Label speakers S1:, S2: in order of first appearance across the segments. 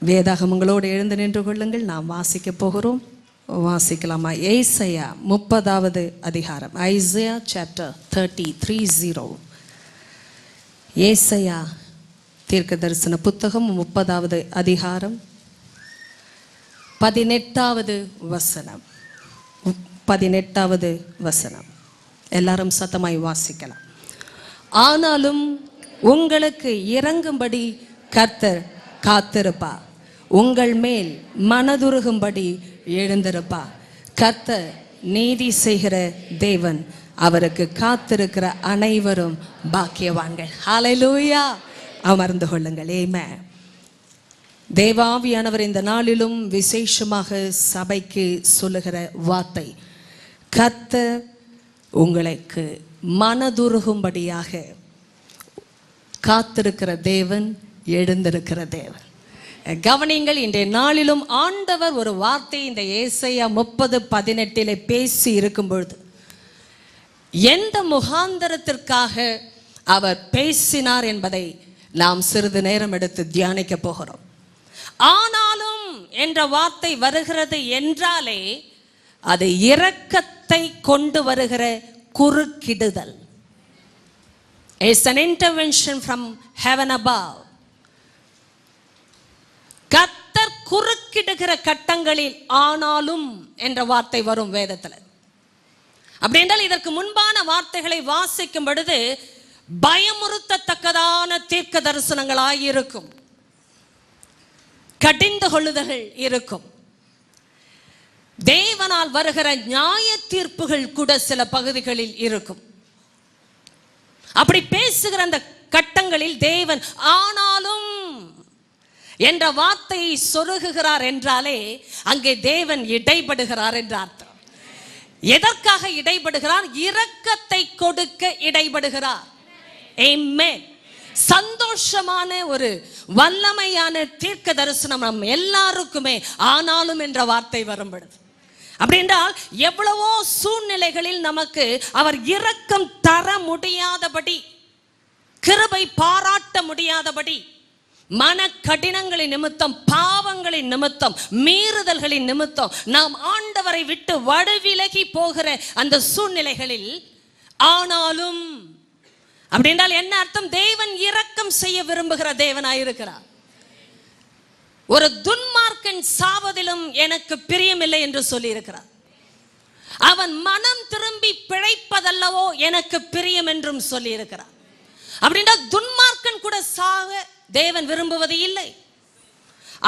S1: வேதாகமங்களோடு எழுந்து நின்று கொள்ளுங்கள். நாம் வாசிக்க போகிறோம். வாசிக்கலாமா? ஏசாயா 30வது அதிகாரம். Isaiah chapter 30. ஏசாயா தீர்க்க தரிசன புத்தகம் 30வது அதிகாரம் 18வது வசனம். 18வது வசனம் எல்லாரும் சத்தமாய் வாசிக்கலாம். ஆனாலும் உங்களுக்கு இறங்கும்படி கர்த்தர் காத்திருப்பா, உங்கள் மேல் மனதுருகும்படி எழுந்திருப்பா. கர்த்தர் நீதி செய்கிற தேவன், அவருக்கு காத்திருக்கிற அனைவரும் பாக்கியவான்கள். ஹல்லேலூயா. அமர்ந்து கொள்ளுங்கள். ஆமென். தேவாவியானவர் இந்த நாளிலும் விசேஷமாக சபைக்கு சொல்லுகிற வார்த்தை, கர்த்தர் உங்களுக்கு மனதுருகும்படியாக காத்திருக்கிற தேவன், எழுந்திருக்கிற தேவன். கவனிங்கள், இன்றைய நாளிலும் ஆண்டவர் ஒரு வார்த்தை இந்த ஏசாயா 30:18 பேசி இருக்கும் பொழுது எந்த முகாந்தரத்திற்காக அவர் பேசினார் என்பதை நாம் சிறிது நேரம் எடுத்து தியானிக்க போகிறோம். ஆனாலும் என்ற வார்த்தை வருகிறது என்றாலே அது இரக்கத்தை கொண்டு வருகிற குறுக்கிடுதல். It's an intervention from heaven above. கர்த்தர் குறுக்கிடுகிற கட்டங்களில் ஆனாலும் என்ற வார்த்தை வரும் வேதத்தில். அப்படி என்றால் இதற்கு முன்பான வார்த்தைகளை வாசிக்கும் பொழுது பயமுறுத்தத்தக்கதான தீர்க்க தரிசனங்களாய் இருக்கும், கடிந்து கொள்ளுதல்கள் இருக்கும், தேவனால் வருகிற நியாய தீர்ப்புகள் கூட சில பகுதிகளில் இருக்கும். அப்படி பேசுகிற அந்த கட்டங்களில் தேவன் ஆனாலும் என்ற வார்த்தையை சொருகுகிறார் என்றாலே அங்கே தேவன் இடைபடுகிறார் என்ற அர்த்தம். எதற்காக இடைபடுகிறார்? இரக்கத்தை கொடுக்க இடைபடுகிறார். ஆமென். சந்தோஷமான ஒரு வல்லமையான தீர்க்க தரிசனம் நம் எல்லாருக்குமே ஆனாலும் என்ற வார்த்தை வரும்பொழுது, அப்படி என்றால் எவ்வளவோ சூழ்நிலைகளில் நமக்கு அவர் இரக்கம் தர முடியாதபடி, கிருபை பாராட்ட முடியாதபடி, மன கடினங்களின் நிமித்தம், பாவங்களின் நிமித்தம், மீறுதல்களின் நிமித்தம் நாம் ஆண்டவரை விட்டு வடுவிலகி போகிற அந்த சூழ்நிலைகளில் ஆனாலும், அப்படி என்றால் என்ன அர்த்தம்? தேவன் இரக்கம் செய்ய விரும்புகிற தேவனாயிருக்கிறார். ஒரு துன்மார்க்கன் சாவதிலும் எனக்கு பிரியமில்லை என்று சொல்லி இருக்கிறார். அவன் மனம் திரும்பி பிழைப்பதல்லவோ எனக்கு பிரியம் என்றும் சொல்லி இருக்கிறார். அப்படின்னா துன்மார்க்கன் கூட சாக தேவன் விரும்புவது இல்லை,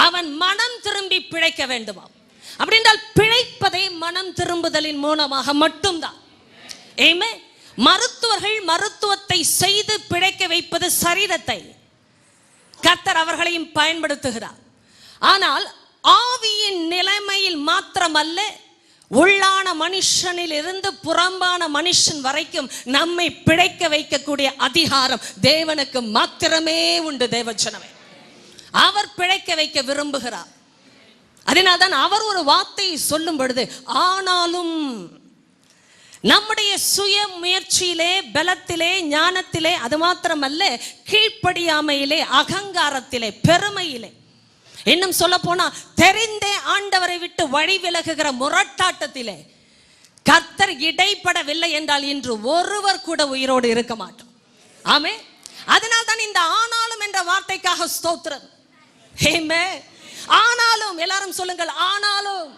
S1: அவன் மனம் திரும்பி பிழைக்க வேண்டுமா? அப்படின்றால் பிழைப்பதே மனம் திரும்புதலின் மூலமாக மட்டும்தான். ஆமென். மருத்துவர்கள் மருத்துவத்தை செய்து பிழைக்க வைப்பது சரீரத்தை, கர்த்தர் அவர்களையும் பயன்படுத்துகிறார். ஆனால் ஆவியின் நிலைமையில் மாத்திரமல்ல, உள்ளான மனுஷனில் இருந்து புறம்பான மனுஷன் வரைக்கும் நம்மை பிழைக்க வைக்கக்கூடிய அதிகாரம் தேவனுக்கு மாத்திரமே உண்டு. தேவஜனமே, அவர் பிழைக்க வைக்க விரும்புகிறார். அதனால்தான் அவர் ஒரு வார்த்தையை சொல்லும் பொழுது ஆனாலும், நம்முடைய சுய முயற்சியிலே, பலத்திலே, ஞானத்திலே, அது மாத்திரமல்ல கீழ்ப்படியாமையிலே, அகங்காரத்திலே, பெருமையிலே, இன்னும் சொல்ல போனா தெரிந்தே ஆண்டவரை விட்டு வழி விலகுகிற முரட்டாட்டத்திலே கர்த்தர் இடைப்படவில்லை என்றால் இன்று ஒருவர் கூட உயிரோடு இருக்க மாட்டோம். ஆமென். அதனால் தான் இந்த ஆனாலும் என்ற வார்த்தைக்காக ஸ்தோத்திரம். ஆமென். ஆனாலும் எல்லாரும் சொல்லுங்கள், ஆனாலும்.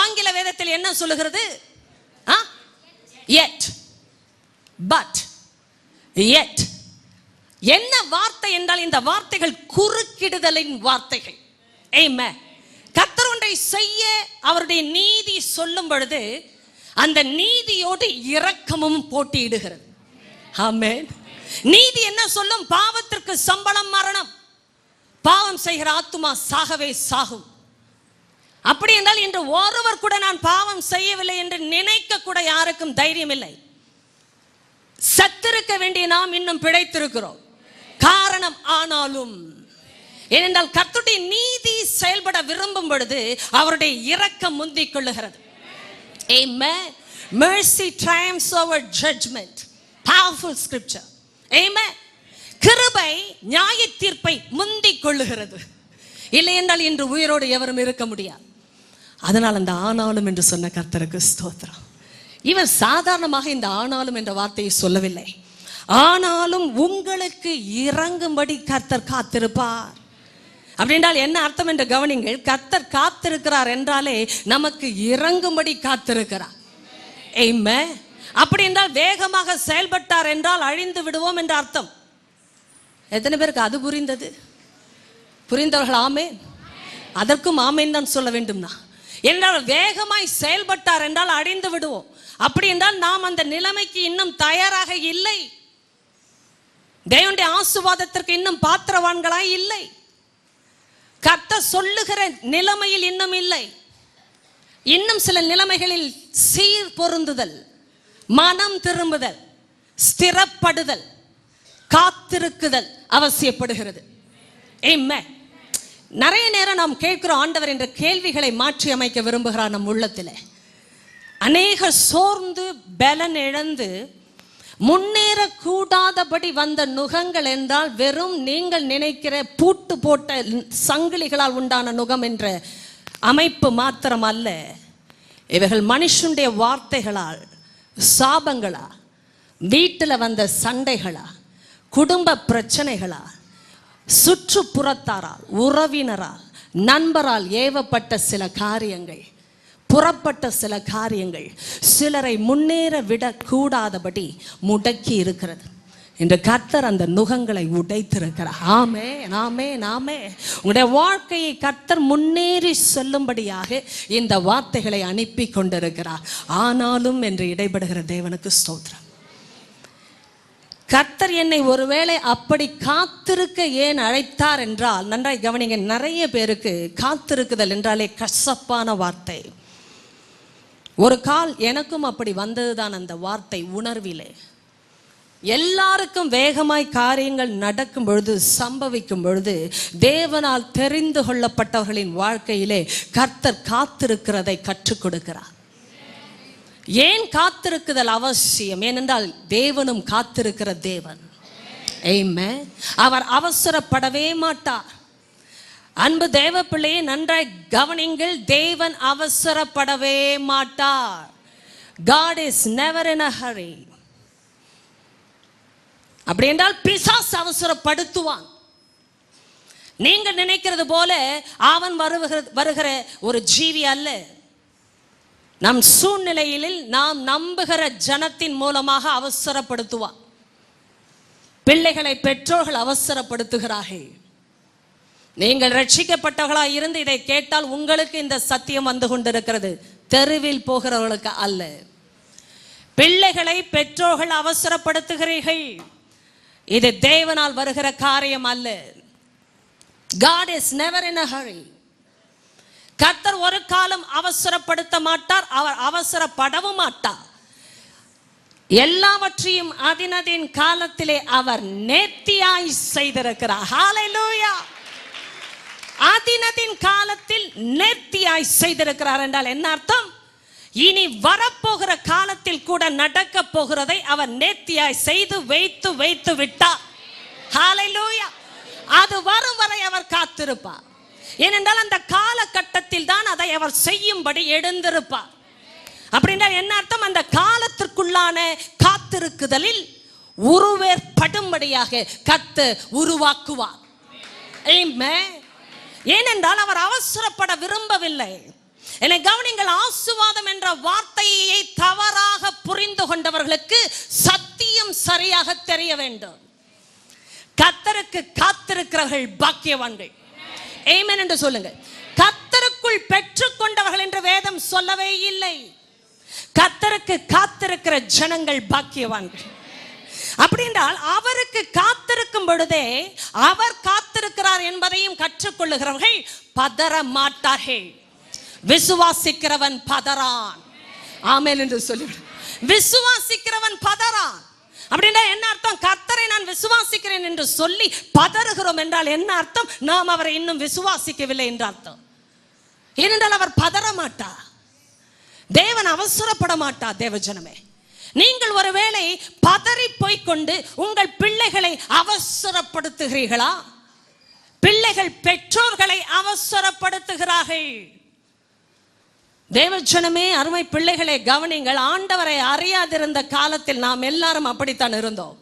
S1: ஆங்கில வேதத்தில் என்ன சொல்லுகிறது? yet, but, yet. என்ன வார்த்தை என்றால் இந்த வார்த்தைகள் குறுக்கிடுதலின் வார்த்தைகள். ஆமென். கர்த்தர் ஒன்றை செய்ய அவருடைய நீதி சொல்லும் பொழுது அந்த நீதியோடு இரக்கமும் போட்டியிடுகிறது. ஆமென். நீதி என்ன சொல்லும்? பாவத்திற்கு சம்பளம் மரணம், பாவம் செய்கிற ஆத்துமா சாகவே சாகும். அப்படி என்றால் இன்று ஒருவர் கூட நான் பாவம் செய்யவில்லை என்று நினைக்க கூட யாருக்கும் தைரியம் இல்லை. சத்திருக்க வேண்டிய நாம் இன்னும் பிழைத்திருக்கிறோம். காரணம் ஆனாலும். ஏனென்றால் கர்த்தருடைய நீதி செயல்பட விரும்பும் பொழுது அவருடைய இரக்கம் முந்திக் கொள்ளுகிறது. Amen. Mercy triumphs over judgment. Powerful scripture. Amen. கிருபை நியாய தீர்ப்பை முந்திக் கொள்ளுகிறது. இல்லை என்றால் இன்று உயிரோடு எவரும் இருக்க முடியாது. அதனால் அந்த ஆனாலும் என்று சொன்ன கர்த்தருக்கு ஸ்தோத்திரம். இவர் சாதாரணமாக இந்த ஆனாலும் என்ற வார்த்தையை சொல்லவில்லை. ஆனாலும் உங்களுக்கு இறங்கும்படி கர்த்தர் காத்திருப்பார். அப்படின்றால் என்ன அர்த்தம் என்று கவனிங்கள். கர்த்தர் காத்திருக்கிறார் என்றாலே நமக்கு இறங்கும்படி காத்திருக்கிறார். ஆமென். அப்படி என்றால் வேகமாக செயல்பட்டார் என்றால் அழிந்து விடுவோம் என்ற அர்த்தம். எத்தனை பேருக்கு அது புரிந்தது? புரிந்தவர்கள் ஆமென். அதற்கும் ஆமென் தான் சொல்ல வேண்டும்னா. என்றால் வேகமாய் செயல்பட்டார் என்றால் அழிந்து விடுவோம். அப்படி என்றால் நாம் அந்த நிலைமைக்கு இன்னும் தயாராக இல்லை. தேவனுடைய ஆசீர்வாதத்திற்கு இன்னும் பாத்திரவான்களாய் இல்லை. கர்த்தர் சொல்லுகிற நிலைமையில் இன்னும் இல்லை. இன்னும் சில நிலைமைகளில் சீர் பொருந்துதல், மனம் திரும்புதல், ஸ்திரப்படுதல், காத்திருக்குதல் அவசியப்படுகிறது. ஆமென். நிறைய நேரம் நாம் கேட்கிற ஆண்டவர் என்ற கேள்விகளை மாற்றி அமைக்க விரும்புகிறார். நம் உள்ளத்தில் அநேக சோர்ந்து பலன் இழந்து முன்னேறக்கூடாதபடி வந்த நுகங்கள் என்றால் வெறும் நீங்கள் நினைக்கிற பூட்டு போட்ட சங்கிலிகளால் உண்டான நுகம் என்ற அமைப்பு மாத்திரம் அல்ல. இவர்கள் மனுஷனுடைய வார்த்தைகளால், சாபங்களா, வீட்டில் வந்த சண்டைகளா, குடும்ப பிரச்சனைகளா, சுற்றுப்புறத்தாரால், உறவினரால், நண்பரால் ஏவப்பட்ட சில காரியங்கள், புறப்பட்ட சில காரியங்கள் சிலரை முன்னேற விடக்கூடாதபடி முடக்கி இருக்கிறது. இன்று கர்த்தர் அந்த நுகங்களை உடைத்திருக்கிறார். ஆமென், ஆமென், ஆமென். உங்களுடைய வாழ்க்கையை கர்த்தர் முன்னேறி செல்லும்படியாக இந்த வார்த்தைகளை அனுப்பி கொண்டிருக்கிறார். ஆனாலும் என்று இடைபடுகிற தேவனுக்கு ஸ்தோத்திரம். கர்த்தர் என்னை ஒருவேளை அப்படி காத்திருக்க ஏன் அழைத்தார் என்றால், நன்றாய் கவனிங்க. நிறைய பேருக்கு காத்திருக்குதல் என்றாலே கசப்பான வார்த்தை. ஒரு கால் எனக்கும் அப்படி வந்ததுதான் அந்த வார்த்தை உணர்விலே. எல்லாருக்கும் வேகமாய் காரியங்கள் நடக்கும் பொழுது, சம்பவிக்கும் பொழுது, தேவனால் தெரிந்து கொள்ளப்பட்டவர்களின் வாழ்க்கையிலே கர்த்தர் காத்திருக்கிறதை கற்றுக் கொடுக்கிறார். ஏன் காத்திருக்குதல் அவசியம்? ஏனென்றால் தேவனும் காத்திருக்கிற தேவன். ஆமென். அவர் அவசரப்படவே மாட்டார். அன்பு தேவ பிள்ளையை நன்றாய் கவனிங்கள். தேவன் அவசரப்படவே மாட்டார். God is never in a hurry. அப்படி என்றால் பிசாசு அவசரப்படுத்துவான். நீங்கள் நினைக்கிறது போல அவன் வருகிற ஒரு ஜீவி அல்ல. நம் சூழ்நிலையில் நாம் நம்புகிற ஜனத்தின் மூலமாக அவசரப்படுத்துவான். பிள்ளைகளை பெற்றோர்கள் அவசரப்படுத்துகிறார்கள். நீங்கள் ரட்சிக்கப்பட்டவர்களாக இருந்து இதை கேட்டால் உங்களுக்கு இந்த சத்தியம் வந்து கொண்டிருக்கிறது. தெருவில் போகிறவர்களுக்கு அல்ல. பிள்ளைகளை பெற்றோர்கள் அவசரப்படுத்துகிறீர்கள். இது தேவனால் வருகிற காரியம் அல்ல. God is never in a hurry. கர்த்தர் ஒரு காலம் அவசரப்படுத்த மாட்டார். அவர் அவசரப்படவும் மாட்டார். எல்லாவற்றையும் அதினதின் காலத்திலே அவர் நேர்த்தியாய் செய்திருக்கிறார். ஹல்லேலூயா. அதினதின் காலத்தில் நேர்த்தியாய் செய்திருக்கிறார் என்றால் என்ன அர்த்தம்? இனி வரப்போகிற காலத்தில் கூட நடக்க போகிறதை அவர் நேர்த்தியாய் செய்து வைத்து விட்டார். ஹல்லேலூயா. அது வரும் வரை அவர் காத்திருப்பார். ஏனென்றால் அந்த காலகட்டத்தில் தான் அதை அவர் செய்யும்படி எழுந்திருப்பார். அப்படின்னா என்ன அர்த்தம்? அந்த காலத்திற்குள்ளான காத்திருக்குதலில் உருவேற்படும்படியாக கர்த்தர் உருவாக்குவார். ஆமென். ஏனென்றால் அவர் அவசரப்பட விரும்பவில்லை. என்னை கவனிங்கள். ஆசீர்வாதம் என்ற வார்த்தையை தவறாக புரிந்து கொண்டவர்களுக்கு சத்தியம் சரியாக தெரிய வேண்டும். கர்த்தருக்கு காத்திருக்கிறவர்கள் பாக்கியவான்கள். ஆமென் என்று சொல்லுங்க. கர்த்தருக்குள் பெற்றுக்கொண்டவர்கள் என்று வேதம் சொல்லவே இல்லை. கர்த்தருக்கு காத்திருக்கிற ஜனங்கள் பாக்கியவான்கள். அப்படி என்றால் அவருக்கு காத்திருக்கும் பொழுதே அவர் காத்திருக்கிறார் என்பதையும் கற்றுக்கொள்ளுகிறவர்கள் பதற மாட்டார்கள். விசுவாசிக்கிறவன் பதறான். ஆமென் என்று சொல்லுங்க. விசுவாசிக்கிறவன் பதறான். அப்படின்னா என்ன அர்த்தம்? கர்த்தரை நான் விசுவாசிக்கிறேன் என்று சொல்லி பதறுகிறோம் என்றால் என்ன அர்த்தம்? நாம் அவரை இன்னும் விசுவாசிக்கவில்லை என்று அர்த்தம். ஏனென்றால் அவர் பதற மாட்டார். தேவன் அவசரப்பட மாட்டார். தேவஜனமே, நீங்கள் ஒருவேளை பதறி போய்கொண்டு உங்கள் பிள்ளைகளை அவசரப்படுத்துகிறீர்களா? பிள்ளைகள் பிள்ளைகள் பெற்றோர்களை அவசரப்படுத்துகிறார்கள். தேவஜனமே, அருமை பிள்ளைகளை கவனிங்கள். ஆண்டவரை அறியாதிருந்த காலத்தில் நாம் எல்லாரும் அப்படித்தான் இருந்தோம்.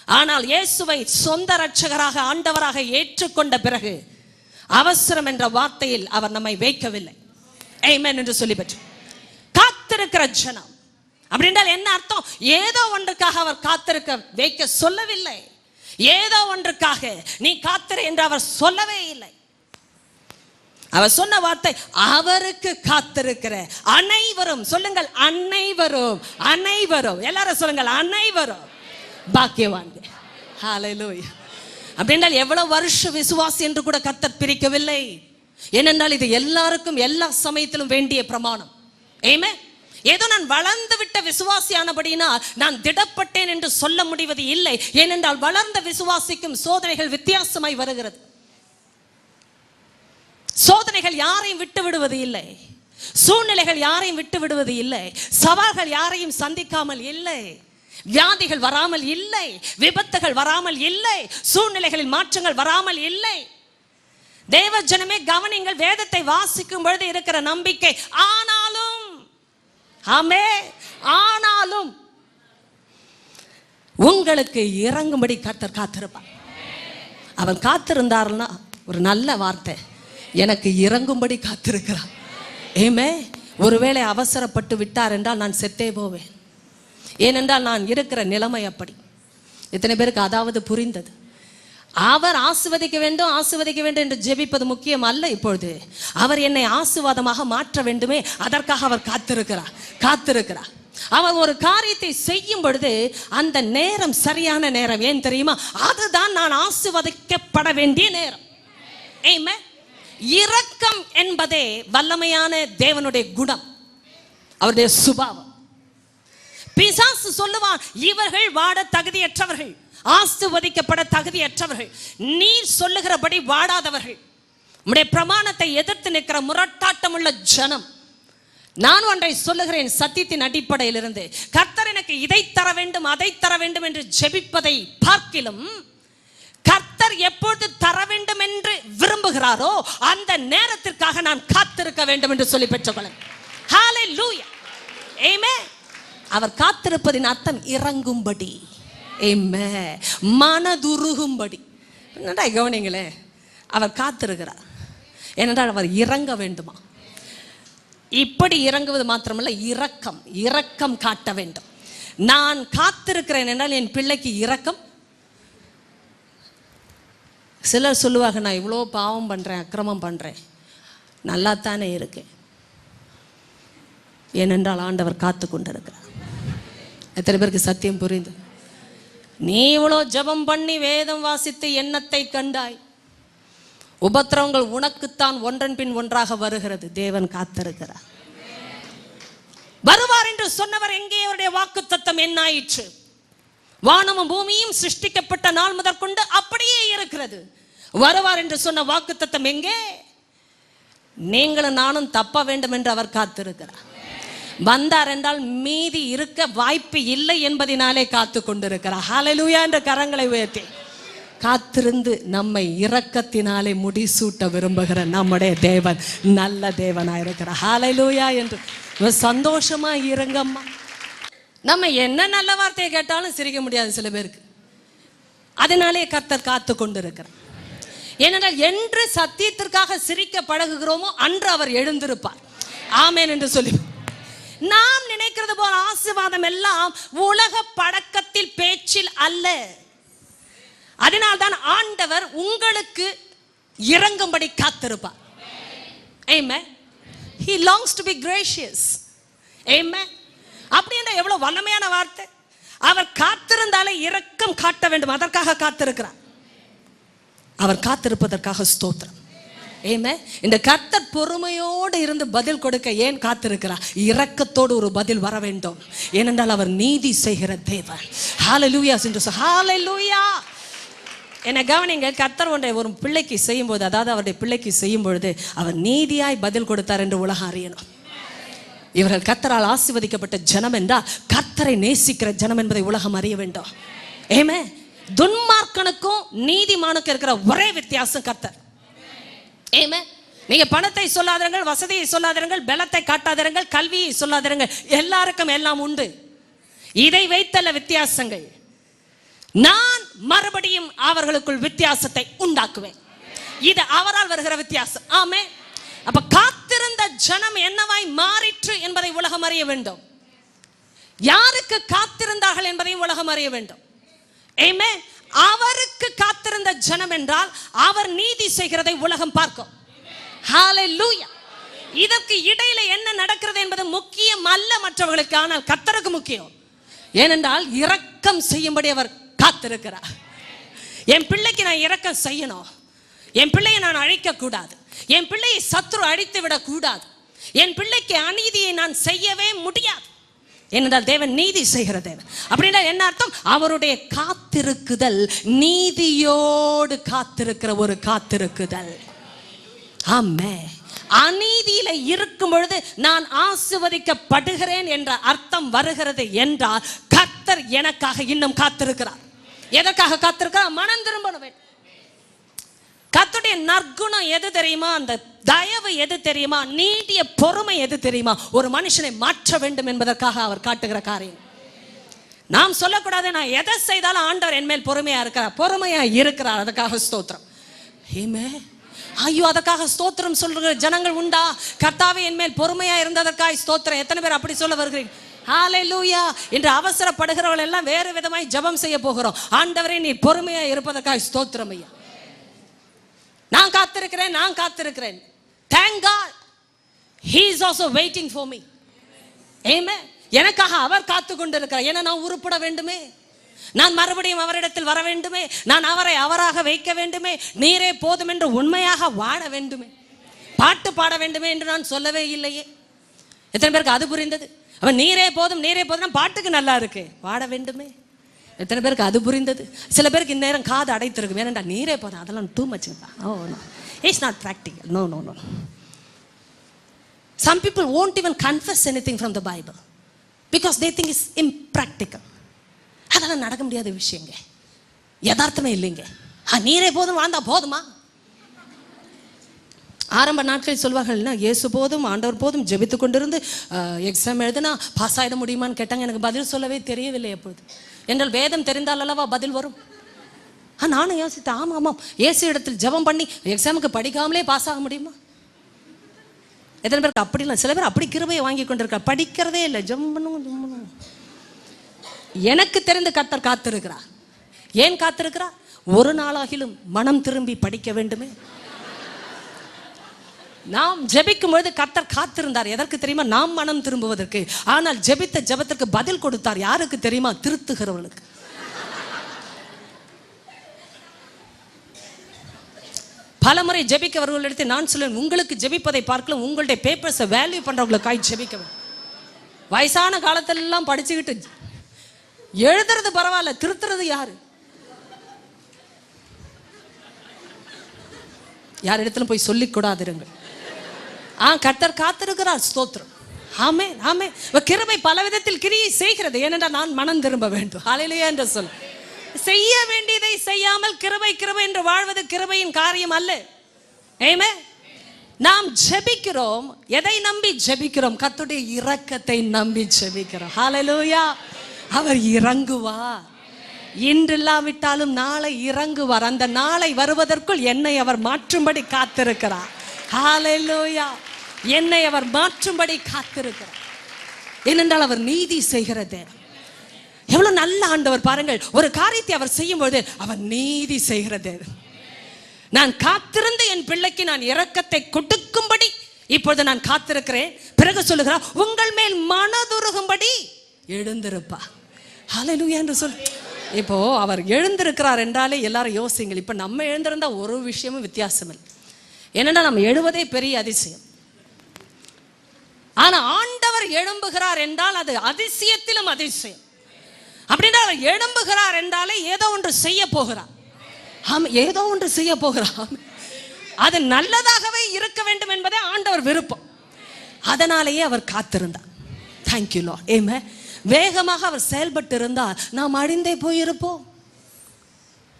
S1: ஆனால் இயேசுவை சொந்த இரட்சகராக ஆண்டவராக ஏற்றுக்கொண்ட பிறகு அவசரம் என்ற வார்த்தையில் அவர் நம்மை வைக்கவில்லை. ஆமென் என்று சொல்லி பெற்று காத்திருக்கிற ஜனம் அப்படின்றால் என்ன அர்த்தம்? ஏதோ ஒன்றுக்காக அவர் காத்திருக்க வைக்க சொல்லவில்லை. ஏதோ ஒன்றுக்காக நீ காத்திரு என்று அவர் சொல்லவே இல்லை. அவர் சொன்ன வார்த்தை, அவருக்கு காத்திருக்கிற அனைவரும், சொல்லுங்கள் அனைவரும், அனைவரும், எல்லாரும் சொல்லுங்கள் அனைவரும் பாக்கியவான்கள். ஹல்லேலூயா. அப்படின்றால் எவ்வளவு வருஷ விசுவாசி என்று கூட கர்த்தர் பிரிக்கவில்லை. ஏனென்றால் இது எல்லாருக்கும் எல்லா சமயத்திலும் வேண்டிய பிரமாணம். ஆமென். ஏதோ நான் வளர்ந்து விட்ட விசுவாசியானபடினா நான் திடப்பட்டேன் என்று சொல்ல முடிவது இல்லை. ஏனென்றால் வளர்ந்த விசுவாசிக்கும் சோதனைகள் வித்தியாசமாய் வருகிறது. சோதனைகள் யாரையும் விட்டு விடுவது இல்லை. சூழ்நிலைகள் யாரையும் விட்டு விடுவது இல்லை. சவால்கள் யாரையும் சந்திக்காமல் இல்லை. வியாதிகள் வராமல் இல்லை. விபத்துகள் வராமல் இல்லை. சூழ்நிலைகளில் மாற்றங்கள் வராமல் இல்லை. தேவ ஜனமே கவனிங்கள். வேதத்தை வாசிக்கும் பொழுது இருக்கிற நம்பிக்கை, ஆனாலும், ஆமே, ஆனாலும் உங்களுக்கு இறங்கும்படி கர்த்தர் காத்திருப்பார். அவன் காத்திருந்தார்னா ஒரு நல்ல வார்த்தை, எனக்கு இறங்கும்படி காத்திருக்கிறார். ஏமே, ஒருவேளை அவசரப்பட்டு விட்டார் என்றால் நான் செத்தே போவேன். ஏனென்றால் நான் இருக்கிற நிலைமை அப்படி. எத்தனை பேருக்கு அதாவது புரிந்தது? அவர் ஆசீர்வதிக்க வேண்டும், ஆசீர்வதிக்க வேண்டும் என்று ஜெபிப்பது முக்கியம் அல்ல. இப்பொழுது அவர் என்னை ஆசீர்வாதமாக மாற்ற வேண்டுமே, அதற்காக அவர் காத்திருக்கிறார். அவர் ஒரு காரியத்தை செய்யும் பொழுது அந்த நேரம் சரியான நேரம். ஏன் தெரியுமா? அதுதான் நான் ஆசீர்வதிக்கப்பட வேண்டிய நேரம். ஆமென். இரக்கம் என்பதே வல்லமையான தேவனுடைய குணம், அவருடைய சுபாவம். பிசாசு சொல்லுவான், இவர்கள் வாட தகுதியற்றவர்கள், ஆசீர்வதிக்கப்பட தகுதியற்றவர்கள், நீர் சொல்லுகிறபடி வாடாதவர்கள், உம்முடைய பிரமாணத்தை எதிர்த்து நிற்கிற முரட்டாட்டம் உள்ள ஜனம். நான் ஒன்றை சொல்லுகிறேன், சத்தியத்தின் அடிப்படையில் இருந்து, கர்த்தர் எனக்கு இதை தர வேண்டும், அதை தர வேண்டும் என்று ஜெபிப்பதை பார்க்கிலும் கர்த்தர் எப்பொழுது தர வேண்டும் என்று விரும்புகிறாரோ அந்த நேரத்திற்காக நான் காத்திருக்க வேண்டும் என்று சொல்லி பெற்றுக்கொள்ளும். ஹல்லேலூயா. ஆமென். அவர் காத்திருப்பதின் அர்த்தம் இறங்கும்படி, ஆமென், மனதுருகும்படி. என்னடா கவனிங்களே, அவர் காத்திருக்கிறார். ஏனென்றால் அவர் இறங்க வேண்டுமா. இப்படி இறங்குவது மாத்திரமல்ல, இரக்கம் காட்ட வேண்டும். நான் காத்திருக்கிறேன் என்றால் என் பிள்ளைக்கு இரக்கம். சிலர் சொல்லுவாங்க, நான் இவ்வளோ பாவம் பண்ணுறேன், அக்கிரமம் பண்ணுறேன், நல்லா தானே இருக்கேன். ஏனென்றால் ஆண்டவர் காத்து கொண்டிருக்கிறார். எத்தனை பேருக்கு சத்தியம் புரிந்து? நீ இவ்வளோ ஜெபம் பண்ணி வேதம் வாசித்து எண்ணத்தை கண்டாய், உபத்திரவங்கள் உனக்குத்தான் ஒன்றன் பின் ஒன்றாக வருகிறது. தேவன் காத்திருக்கிறார். வருவார் என்று சொன்னவர் எங்கே? அவருடைய வாக்குத்தத்தம் என்ன ஆயிற்று? வானமும் பூமியும் சிருஷ்டிக்கப்பட்ட நாள் முதற்கொண்டு அப்படியே இருக்கிறது. வருவார் என்று சொன்ன வாக்குத்தத்தம் எங்கே? நீங்களும் நானும் தப்ப வேண்டும் என்று அவர் காத்திருக்கிறார். வந்தார் என்றால் மீதி இருக்க வாய்ப்பு இல்லை என்பதினாலே காத்து கொண்டிருக்கிறார். ஹல்லேலூயா என்ற கரங்களை உயர்த்தி காத்திருந்து நம்மை இரக்கத்தினாலே முடிசூட்ட விரும்புகிற நம்முடைய தேவன் நல்ல தேவனாயிருக்கிறார். ஹல்லேலூயா என்று சந்தோஷமா இருங்கம்மா. நம்ம என்ன நல்ல வார்த்தையை கேட்டாலும் சிரிக்க முடியாது சில பேருக்கு. அதனாலே கர்த்தர் காத்து கொண்டிருக்கிறார். ஏனென்றால் என்று சத்தியத்திற்காக சிரிக்க பழகுகிறோமோ அன்று அவர் எழுந்திருப்பார். ஆமென் என்று சொல்லி நாம் நினைக்கிறது போல ஆசீர்வாதம் எல்லாம் உலக பழக்கத்தில் பேச்சில் அல்ல. அதனால்தான் ஆண்டவர் உங்களுக்கு இறங்கும்படி காத்திருப்பார். ஆமென். He longs to be gracious. Amen. அப்படின்ற எவ்வளவு வல்லமையான வார்த்தை. அவர் காத்திருந்தாலே இரக்கம் காட்ட வேண்டும், அதற்காக காத்திருக்கிறார். அவர் காத்திருப்பதற்காக ஸ்தோத்திரம். ஆமென். இந்த கர்த்தர் பொறுமையோடு இருந்து பதில் கொடுக்க ஏன் காத்திருக்கிறார்? இரக்கத்தோடு ஒரு பதில் வர வேண்டும். ஏனென்றால் அவர் நீதி செய்கிற தேவன். ஹல்லேலூயா என்று சொல்ல. ஹல்லேலூயா. என்ன கவனிங்க, கர்த்தர் ஒன்றை ஒரு பிள்ளைக்கு செய்யும் போது, அதாவது அவருடைய பிள்ளைக்கு செய்யும் பொழுது அவர் நீதியாய் பதில் கொடுத்தார் என்று உலகம் அறியணும். இவர்கள் கர்த்தரால் ஆசீர்வதிக்கப்பட்ட ஜனம் என்றால் கர்த்தரை நேசிக்கிற ஜனம் என்பதை உலகம் அறிய வேண்டும். ஆமென். துன்மார்க்கனுக்கும் நீதிமானுக்கும் இருக்கிற ஒரே வித்தியாசம் கர்த்தர். ஆமென். நீங்க பணத்தை சொல்லாதீர்கள், வசதியை சொல்லாதீர்கள், பலத்தை காட்டாதீர்கள், கல்வியை சொல்லாதீர்கள். எல்லாருக்கும் எல்லாம் உண்டு. இதை வைத்தல்ல வித்தியாசங்கள். நான் மறுபடியும் அவர்களுக்குள் வித்தியாசத்தை உண்டாக்குவேன். இது அவரால் வருகிற வித்தியாசம். ஆமென். அப்ப காத்திருந்த ஜனம் என்னவாய் மாறிற்று என்பதை உலகம் அறிய வேண்டும். யாருக்கு காத்திருந்தார்கள் என்பதையும் உலகம் அறிய வேண்டும். ஆமென். அவருக்கு காத்திருந்த ஜனம் என்றால் அவர் நீதி செய்கிறதை உலகம் பார்க்கும். ஹalleluya. இதற்கு இடையில என்ன நடக்கிறது என்பது முக்கியம் அல்ல மற்றவர்களுக்கு, ஆனால் கர்த்தருக்கு முக்கியம். ஏனென்றால் இரக்கம் செய்யும்படி அவர் காத்திருக்கிறார். என் பிள்ளைக்கு நான் இரக்கம் செய்யணும், என் பிள்ளையை நான் அழிக்க கூடாது, என் பிள்ளையை சத்துரு அழித்து விடக் கூடாது, என் பிள்ளைக்கு அநீதியை நான் செய்யவே முடியாது. ஏனென்றால் தேவன் நீதி செய்கிற தேவன். அப்படின்னா என்ன அர்த்தம்? அவருடைய காத்திருக்குதல் நீதியோடு காத்திருக்கிற ஒரு காத்திருக்குதல். ஆமென். அநீதியில இருக்கும் பொழுது நான் ஆசீர்வதிக்கப்படுகிறேன் என்ற அர்த்தம் வருகிறது என்றால் கர்த்தர் எனக்காக இன்னும் காத்திருக்கிறார். எதற்காக காத்திருக்கிறார்? மனம் திரும்பணும். கர்த்தருடைய நற்குணம் எது தெரியுமா? அந்த தயவு எது தெரியுமா? நீடிய பொறுமை எது தெரியுமா? ஒரு மனுஷனை மாற்ற வேண்டும் என்பதற்காக அவர் காட்டுகிற காரியம். நாம் சொல்லக்கூடாது, நான் எதை செய்தாலும் ஆண்டவர் என் மேல் பொறுமையா இருக்கிறார். பொறுமையா இருக்கிறார், அதுக்காக ஸ்தோத்திரம். ஆமென். ஐயோ, அதுக்காக ஸ்தோத்திரம் சொல்ற ஜனங்கள் உண்டா? கர்த்தாவே என் மேல் பொறுமையா இருந்ததற்காக ஸ்தோத்திரம். எத்தனை பேர் அப்படி சொல்ல வருகிறீர்கள்? ஹalleluya. என்று அவசரப்படுகிறவர்கள் எல்லாம் வேறு விதமாய் ஜெபம் செய்ய போகிறோம். ஆண்டவரே நீ பொறுமையா இருப்பதற்காக ஸ்தோத்திரம் ஐயா. நான் காத்திருக்கிறேன், நான் காத்திருக்கிறேன். Thank God. He is also waiting for me. Amen. எனக்காக அவர் காத்து கொண்டிருக்கிறார். ஏன்னா நான் உருப்பட வேண்டுமே, நான் மறுபடியும் அவரிடத்தில் வர வேண்டுமே, நான் அவரை அவராக வைக்க வேண்டுமே, நீரே போதும் என்று உண்மையாக வாழ வேண்டுமே, பாட்டு பாட வேண்டுமே என்று நான் சொல்லவே இல்லையே. எத்தனை பேருக்கு அது புரிந்தது? அவன் நீரே போதும் நீரே போதும் பாட்டுக்கு நல்லா இருக்கு, வாட வேண்டுமே. எத்தனை பேருக்கு அது புரிந்தது? சில பேருக்கு இந்நேரம் காது அடைத்திருக்கும். ஏனென்றா நீரே போதும், அதெல்லாம் too much. Oh no, it's not practical. No no no. Some people won't even confess anything from the Bible because they think it's impractical. அதெல்லாம் நடக்க முடியாத விஷயங்க, யதார்த்தமே இல்லைங்க. நீரே போதும் வாழ்ந்தா போதுமா? ஆரம்ப நாட்களில் சொல்வார்கள்னா இயேசு போதும் ஆண்டவர் போதும் ஜெபித்து கொண்டிருந்து எக்ஸாம் எழுதுனா பாஸ் ஆகிட முடியுமான்னு கேட்டாங்க. எனக்கு பதில் சொல்லவே தெரியவில்லை எப்பொழுது. என்றால் வேதம் தெரிந்தால் அல்லவா பதில் வரும். நானும் யோசித்தேன், ஆமாம் ஆமாம், இயேசு இடத்தில் ஜெபம் பண்ணி எக்ஸாமுக்கு படிக்காமலே பாஸ் ஆக முடியுமா? எத்தனை பேருக்கு அப்படி இல்லை? சில பேர் அப்படி கிருபையை வாங்கி கொண்டிருக்கார், படிக்கிறதே இல்லை, ஜெபம் பண்ணுங்க. எனக்கு தெரிந்து கர்த்தர் காத்திருக்கிறார். ஏன் காத்திருக்கிறார்? ஒரு நாளாகிலும் மனம் திரும்பி படிக்க வேண்டுமே. நாம் ஜெபிக்கும் பொழுது கர்த்தர் காத்திருந்தார். எதற்கு தெரியுமா? நாம் மனம் திரும்புவதற்கு. ஆனால் ஜெபித்த ஜெபத்திற்கு பதில் கொடுத்தார். யாருக்கு தெரியுமா? திருத்துகிறவர்களுக்கு. பலமுறை ஜெபிக்கவர்களிடத்தை நான் சொல்லுவேன், உங்களுக்கு ஜெபிப்பதை பார்க்கலாம் உங்களுடைய பேப்பர்ஸை வேல்யூ பண்றவங்களுக்காய் ஜெபிக்க வேண்டும். வயசான காலத்திலெல்லாம் படிச்சுக்கிட்டு எழுதுறது பரவாயில்ல, திருத்துறது யாரு? யார் இடத்துல போய் சொல்லிக் கூடாதிருங்கள். கர்த்தர் காத்திருக்கிறார். ஸ்தோத்திரம். ஆமென் ஆமென். கிருபை பல விதத்தில் கிரியை செய்கிறது. ஏனென்றால் நான் மனம் திரும்ப வேண்டும். ஹல்லேலூயா என்று சொல். செய்ய வேண்டியதை செய்யாமல் கிருபை கிருபை என்று வாழ்வது கிருபையின் காரியம் அல்ல. ஆமென். நாம் ஜெபிக்கிறோம், எதை நம்பி ஜெபிக்கிறோம்? கர்த்தருடைய இரக்கத்தை நம்பி ஜெபிக்கிறோம். ஹல்லேலூயா. அவர் இறங்குவார். இன்று இல்லாவிட்டாலும் நாளை இறங்குவார். அந்த நாளை வருவதற்குள் என்னை அவர் மாற்றும்படி காத்திருக்கிறார். ஹல்லேலூயா. என்னை அவர் மாற்றும்படி காத்திருக்கிறார். ஏனென்றால் அவர் நீதி செய்கிற தேவன். எவ்வளவு நல்ல ஆண்டவர் பாருங்கள். ஒரு காரியத்தை அவர் செய்யும்போது அவர் நீதி செய்கிற தேவன். நான் காத்திருந்து என் பிள்ளைக்கு நான் இரக்கத்தை கொடுக்கும்படி இப்பொழுது நான் காத்திருக்கிறேன். பிறகு சொல்லுகிறார், உங்கள் மேல் மனதுருகும்படி எழுந்திருப்பா. ஹல்லேலூயா என்று சொல். இப்போ அவர் எழுந்திருக்கிறார் என்றாலே எல்லாரும் யோசிங்கள். இப்போ நம்ம எழுந்திருந்தா ஒரு விஷயமும் வித்தியாசம் இல்லை. ஏன்னா நம்ம எழுவதே பெரிய அதிசயம். ஆனா ஆண்டவர் எழும்புகிறார் என்றால் அது அதிசயத்திலும் அதிசயம். அப்படின்னா அவர் எழும்புகிறார் என்றாலே ஏதோ ஒன்று செய்ய போகிறார். ஏதோ ஒன்று செய்ய போகிறார். அது நல்லதாகவே இருக்க வேண்டும் என்பதே ஆண்டவர் விருப்பம். அதனாலேயே அவர் காத்திருந்தார். Thank you lord. ஆமென். வேகமாக அவர் செயல்பட்டு இருந்தால் நாம் அழிந்தே போயிருப்போம்.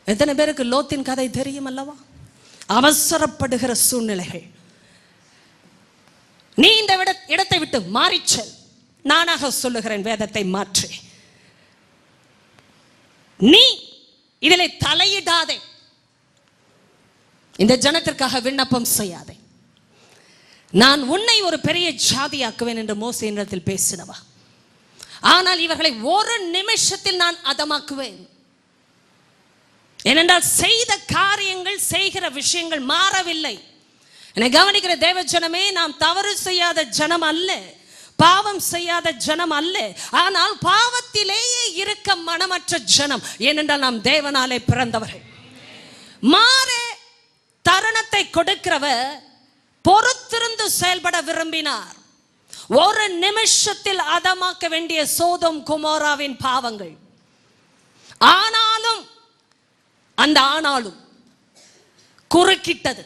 S1: எத்தனை பேருக்கு லோத்தின் கதை தெரியும் அல்லவா? அவசரப்படுகிற சூழ்நிலைகள். நீ இந்த இடத்தை விட்டு மாறிச்சல். நானாக சொல்லுகிறேன், வேதத்தை மாற்றி நீ இதிலே தலையிடாதே. இந்த ஜனத்திற்காக விண்ணப்பம் செய்யாதே. நான் உன்னை ஒரு பெரிய ஜாதியாக்குவேன் என்று மோசேயினிடத்தில் பேசினவா. ஆனால் இவர்களை ஒரு நிமிஷத்தில் நான் அதமாக்குவேன். ஏனென்றால் செய்த காரியங்கள், செய்கிற விஷயங்கள் மாறவில்லை. என்னை கவனிக்கிற தேவ ஜனமே, நாம் தவறு செய்யாத ஜனம் அல்ல, பாவம் செய்யாத ஜனம் அல்ல. ஆனால் பாவத்திலேயே இருக்க மனமற்ற ஜனம். ஏனென்றால் நாம் தேவனாலே பிறந்தவர்கள். மாற தருணத்தை கொடுக்கிறவர் பொறுத்திருந்து செயல்பட விரும்பினார். ஒரு நிமிஷத்தில் அதமாக்க வேண்டிய சோதோம் கொமோராவின் பாவங்கள். ஆனாலும் குறுக்கிட்டது.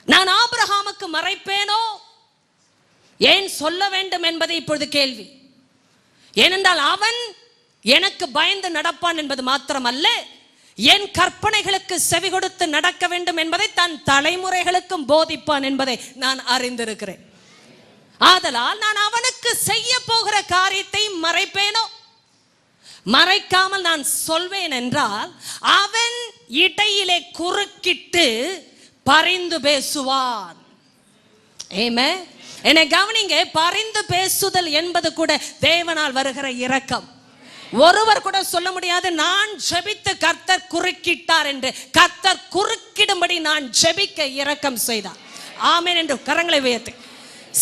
S1: நான் ஆபிரகாமுக்கு மறைப்பேனோ ஏன் சொல்ல வேண்டும் என்பது இப்பொழுது கேள்வி. ஏனென்றால் அவன் எனக்கு பயந்து நடப்பான் என்பது மாத்திரமல்ல, என் கற்பனைகளுக்கு செவி கொடுத்து நடக்க வேண்டும் என்பதை தன் தலைமுறைகளுக்கும் போதிப்பான் என்பதை நான் அறிந்திருக்கிறேன். ஆதலால் நான் அவனுக்கு செய்ய போகிற காரியத்தை மறைப்பேனோ? மறைக்காமல் நான் சொல்வேன் என்றால் அவன் இடையிலே குறுக்கிட்டு பரிந்து பேசுவான். ஆமென். என்னை கவனிங்க, பரிந்து பேசுதல் என்பது கூட தேவனால் வருகிற இரக்கம். ஒருவர் கூட சொல்ல முடியாது நான் ஜெபித்து கர்த்தர் குறுக்கிட்டார் என்று. கர்த்தர் குறுக்கிடும்படி நான் ஜெபிக்க இரக்கம் செய்தார். ஆமென் என்று கரங்களை உயர்த்தி.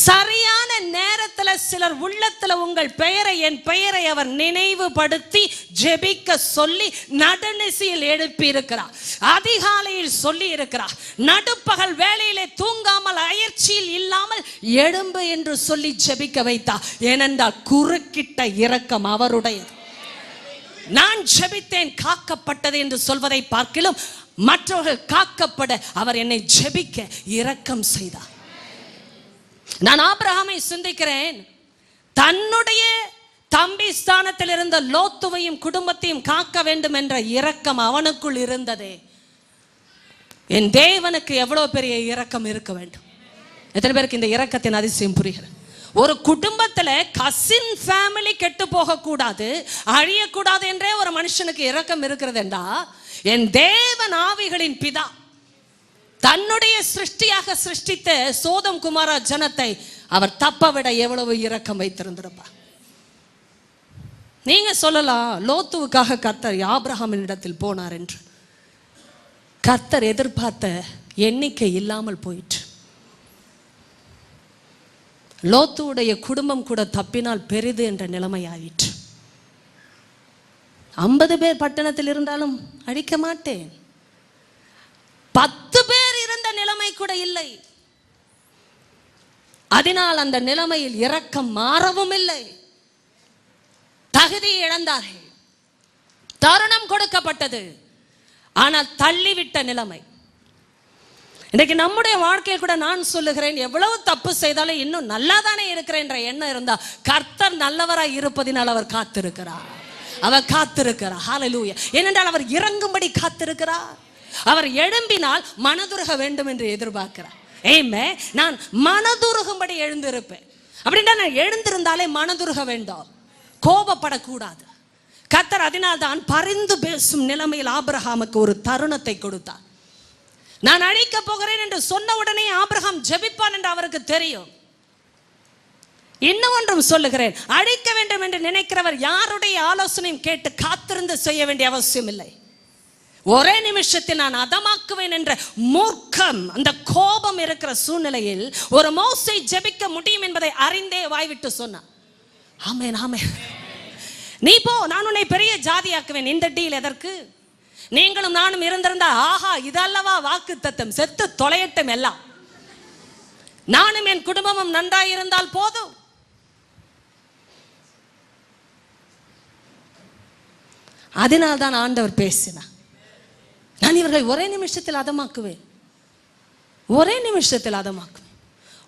S1: சரியான நேரத்தில் சிலர் உள்ளத்துல உங்கள் பெயரை, என் பெயரை அவர் நினைவுபடுத்தி ஜெபிக்க சொல்லி நடுநிசியில் எழுப்பி இருக்கிறார். அதிகாலையில் சொல்லி இருக்கிறார். நடுப்பகல் வேளையிலே தூங்காமல் அயற்சியில் இல்லாமல் எழும்பு என்று சொல்லி ஜெபிக்க வைத்தார். ஏனென்றால் குறுக்கிட்ட இரக்கம் அவருடையது. நான் ஜெபித்தேன் காக்கப்பட்டது என்று சொல்வதை பார்க்கிலும் மற்றவர்கள் காக்கப்பட அவர் என்னை ஜெபிக்க இரக்கம் செய்தார். நான் ஆபிரகாமை சிந்திக்கிறேன். தன்னுடைய தம்பி ஸ்தானத்தில் இருந்த லோத்துவையும் குடும்பத்தையும் காக்க வேண்டும் என்ற இரக்கம் அவனுக்குள் இருந்ததே. என் தேவனுக்கு எவ்வளவு பெரிய இரக்கம் இருக்க வேண்டும். எத்தனை பேருக்கு இந்த இரக்கத்தின் அதிசயம் புரிகிறது? ஒரு குடும்பத்துல கசின் ஃபேமிலி கெட்டு போக கூடாது, அழியக்கூடாது என்றே ஒரு மனுஷனுக்கு இரக்கம் இருக்கிறது என்றா, என் தேவன் ஆவிகளின் பிதா தன்னுடைய சிருஷ்டியாக சிருஷ்டித்த சோதம் குமார ஜனத்தை அவர் தப்ப விட எவ்வளவு இரக்கம் வைத்திருந்திருப்பார். நீங்க சொல்லலாம், லோத்துவுக்காக கர்த்தர் ஆபிரகாமின் இடத்தில் போனார் என்று. கர்த்தர் எதிர்பார்த்த எண்ணிக்கை இல்லாமல் போயிற்று. லோத்துவுடைய குடும்பம் கூட தப்பினால் பெரிது என்ற நிலைமை ஆயிற்று. 50 பேர் பட்டணத்தில் இருந்தாலும் அழிக்க மாட்டேன். 10 பேர் இருந்த நிலைமை கூட இல்லை. அதனால் அந்த நிலைமையில் இரக்கம் மாறவும் இல்லை. தகுதியை இழந்தார்கள். தருணம் கொடுக்கப்பட்டது, ஆனால் தள்ளிவிட்ட நிலைமை. இன்னைக்கு நம்முடைய வாழ்க்கையில் கூட நான் சொல்லுகிறேன், எவ்வளவு தப்பு செய்தாலும் இன்னும் நல்லா தானே இருக்கிறேன் என்ற எண்ணம் இருந்தா கர்த்தர் நல்லவராய் இருப்பதினால் அவர் காத்திருக்கிறார். அவர் காத்திருக்கிறார். ஹல்லேலூயா. ஏனென்றால் அவர் இறங்கும்படி காத்திருக்கிறார். அவர் எழும்பினால் மனதுருக வேண்டும் என்று எதிர்பார்க்கிறார். ஆமென். நான் மனதுருகும்படி எழுந்திருப்பேன். அப்படின்னா நான் எழுந்திருந்தாலே மனதுருக வேண்டாம், கோபப்படக்கூடாது. கர்த்தர் அதனால் தான் பரிந்து பேசும் நிலைமையில் ஆபிரகாமுக்கு ஒரு தருணத்தை கொடுத்தார். நான் அழிக்க போகிறேன் என்று சொன்ன உடனே ஆபிரகாம் ஜெபிப்பான் என்று அவருக்கு தெரியும். இன்னும் ஒன்றும் சொல்லுகிறேன், அழிக்க வேண்டும் என்று நினைக்கிறவர் யாருடைய ஆலோசனையும் கேட்டு காத்திருந்து செய்ய வேண்டிய அவசியம் இல்லை. ஒரே நிமிஷத்தில் நான் அதமாக்குவேன் என்ற மூர்க்கம், அந்த கோபம் இருக்கிற சூழ்நிலையில் ஒரு மோசே ஜெபிக்க முடியும் என்பதை அறிந்தே வாய்விட்டு சொன்னான். ஆமென், ஆமென். நீ போ, நான் உன்னை பெரிய ஜாதியாக்குவேன். இந்த டீல் எதற்கு? நீங்களும் நானும் இருந்திருந்தா, ஆஹா இதல்லவா வாக்கு தத்தம், செத்து தொலையட்டும் எல்லாம், நானும் என் குடும்பமும் நன்றாயிருந்தால் போதும். அதனால் தான் ஆண்டவர் பேசினார், நான் இவர்களை ஒரே நிமிஷத்தில் அதமாக்குவேன். ஒரே நிமிஷத்தில் அதமாக்குவேன்.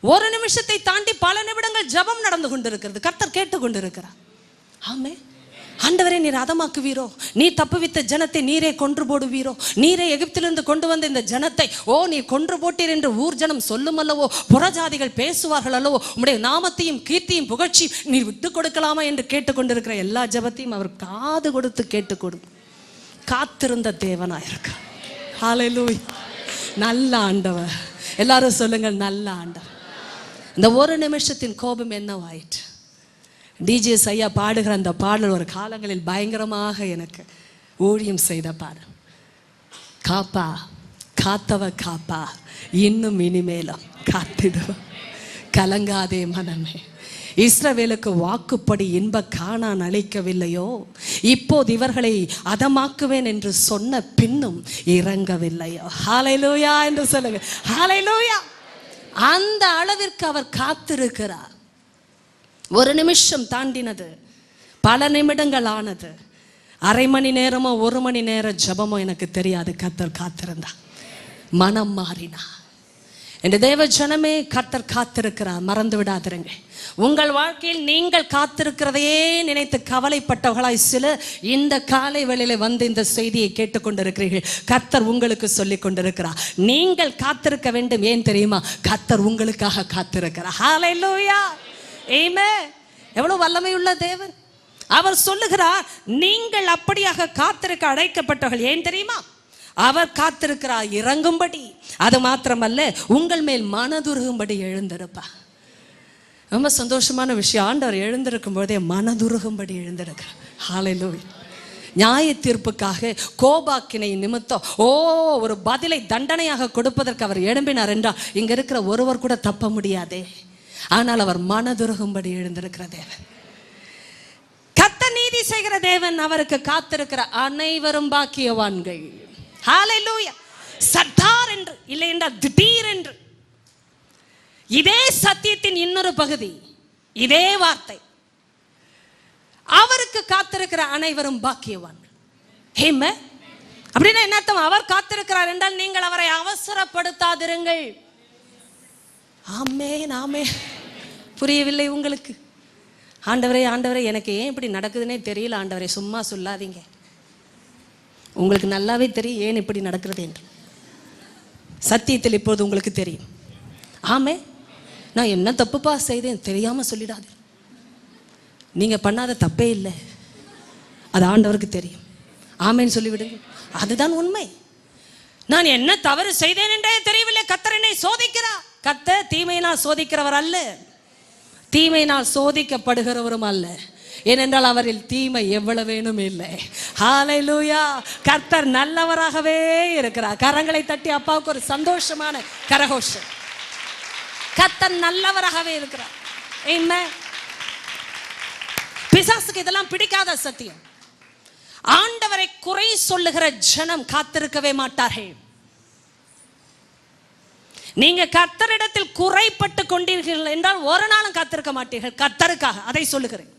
S1: ஒரு நிமிஷத்தை தாண்டி பல நிமிடங்கள் ஜெபம் நடந்து கொண்டிருக்கிறது. கர்த்தர் கேட்டுக்கொண்டிருக்கிறார். ஆமென். ஆண்டவரே நீர் அதமாக்குவீரோ, நீ தப்புவித்த ஜனத்தை நீரே கொன்று போடுவீரோ, நீரே எகிப்திலிருந்து கொண்டு வந்த இந்த ஜனத்தை நீர் கொன்று போட்டீர் என்று ஊர் ஜனம் சொல்லும் அல்லவோ, புறஜாதிகள் பேசுவார்கள் அல்லவோ, உம்முடைய நாமத்தையும் கீர்த்தியும் புகழ்ச்சி நீர் விட்டு கொடுக்கலாமா என்று கேட்டுக்கொண்டிருக்கிற எல்லா ஜெபத்தையும் அவர் காது கொடுத்து கேட்டுக்கொடு காத்திருந்த தேவனாயிருக்க. ஹல்லேலூயா. நல்ல ஆண்டவர். எல்லாரும் சொல்லுங்கள், நல்ல ஆண்டவர். இந்த ஒரு நிமிஷத்தின் கோபம் என்னவாயிற்று? டிஜே ஐயா பாடுகிற அந்த பாடல் ஒரு காலங்களில் பயங்கரமாக எனக்கு ஊழியம் செய்த பாடல். காப்பா காத்தவ காப்பா, இன்னும் இனிமேலும் காத்திடுவ, கலங்காதே மனமே. இஸ்ரவேலுக்கு வாக்குப்படி இன்ப கானான் அளிக்கவில்லையோ, இப்போது இவர்களை அதமாக்குவேன் என்று சொன்ன பின்னும் இறங்கவில்லையோ. ஹல்லேலூயா என்று சொல்லுங்க. ஹல்லேலூயா. அந்த அளவிற்கு அவர் காத்திருக்கிறார். ஒரு நிமிஷம் தாண்டினது, பல நிமிடங்கள் ஆனது, அரை மணி நேரமோ ஒரு மணி நேர ஜபமோ எனக்கு தெரியாது. கர்த்தர் காத்திருந்தா, மனம் மாறினா. என்ற தேவ ஜனமே, கர்த்தர் காத்திருக்கிறார். மறந்து விடாதிருங்க. உங்கள் வாழ்க்கையில் நீங்கள் காத்திருக்கிறதையே நினைத்து கவலைப்பட்டவர்களாய் சில இந்த காலை வேளையில வந்து இந்த செய்தியை கேட்டுக்கொண்டிருக்கிறீர்கள். கர்த்தர் உங்களுக்கு சொல்லிக் கொண்டிருக்கிறார், நீங்கள் காத்திருக்க வேண்டும். ஏன் தெரியுமா? கர்த்தர் உங்களுக்காக காத்திருக்கிறார். ஹல்லேலூயா. ஆமென். எவ்வளவு வல்லமையுள்ள தேவன். அவர் சொல்லுகிறார், நீங்கள் அப்படியாக காத்திருக்க அழைக்கப்பட்டவர்கள். ஏன் தெரியுமா? அவர் காத்திருக்கிறார் இறங்கும்படி. அது மாத்திரமல்ல, உங்கள் மேல் மனதுருகும்படி எழுந்திருப்பா. ரொம்ப சந்தோஷமான விஷயம். ஆண்டவர் எழுந்திருக்கும் போதே மனதுருகும்படி எழுந்திருக்கிறார். ஹல்லேலூயா. நியாய தீர்ப்புக்காக கோபாக்கினை நிமித்தம் ஒரு பதிலை தண்டனையாக கொடுப்பதற்கு அவர் எழும்பினார் என்றால் இங்க இருக்கிற ஒருவர் கூட தப்ப முடியாதே. ஆனால் அவர் மனதுருகும்படி எழுந்திருக்கிற தேவன், கர்த்தர் நீதி செய்கிற தேவன். அவருக்கு காத்திருக்கிற அனைவரும் பாக்கியவான்கள். ஹல்லேலூயா. சட்டார் என்று, இல்லை என்றால் திடீர் என்று. இதே சத்தியத்தின் இன்னொரு பகுதி, இதே வார்த்தை. அவருக்கு காத்திருக்கிற அனைவரும் பாக்கியவான்கள். ஆமென். அப்படின்னா என்ன அர்த்தம்? அவர் காத்திருக்கிறார் என்றால் நீங்கள் அவரை அவசரப்படுத்தாதிருங்கள். ஆமென். ஆமென். புரியவில்லை உங்களுக்கு? ஆண்டவரே ஆண்டவரே எனக்கு ஏன் இப்படி நடக்குதுன்னே தெரியல ஆண்டவரே. சும்மா சொல்லாதீங்க. உங்களுக்கு நல்லாவே தெரியும் ஏன் இப்படி நடக்கிறது என்று. சத்தியத்தில் இப்போது உங்களுக்கு தெரியும். ஆமே, நான் என்ன தப்புப்பா செய்தேன் தெரியாம சொல்லிடாது. நீங்க பண்ணாத தப்பே இல்லை, அது ஆண்டவருக்கு தெரியும். ஆமேன்னு சொல்லிவிடுங்க. அதுதான் உண்மை. நான் என்ன தவறு செய்தேன் என்றே தெரியவில்லை, கர்த்தர் என்னை சோதிக்கிறார். கர்த்தர் தீமையினால் சோதிக்கிறவர் அல்ல, தீமையினால் சோதிக்கப்படுகிறவரும் அல்ல. ஏனென்றால் அவரில் தீமை எவ்வளவேனும் இல்லை. ஹல்லேலூயா. கர்த்தர் நல்லவராகவே இருக்கிறார். கரங்களை தட்டி அப்பாவுக்கு ஒரு சந்தோஷமான கரகோஷம். கர்த்தர் நல்லவராகவே இருக்கிறார். ஆமென். பிசாசுக்கு இதெல்லாம் பிடிக்காத சத்தியம். ஆண்டவரை குறை சொல்லுகிற ஜனம் காத்திருக்கவே மாட்டார்கள். நீங்க கர்த்தரிடத்தில் குறைப்பட்டு கொண்டீர்கள் என்றால் ஒரு நாளும் காத்திருக்க மாட்டீர்கள். கர்த்தருக்காக அதை சொல்லுகிறேன்.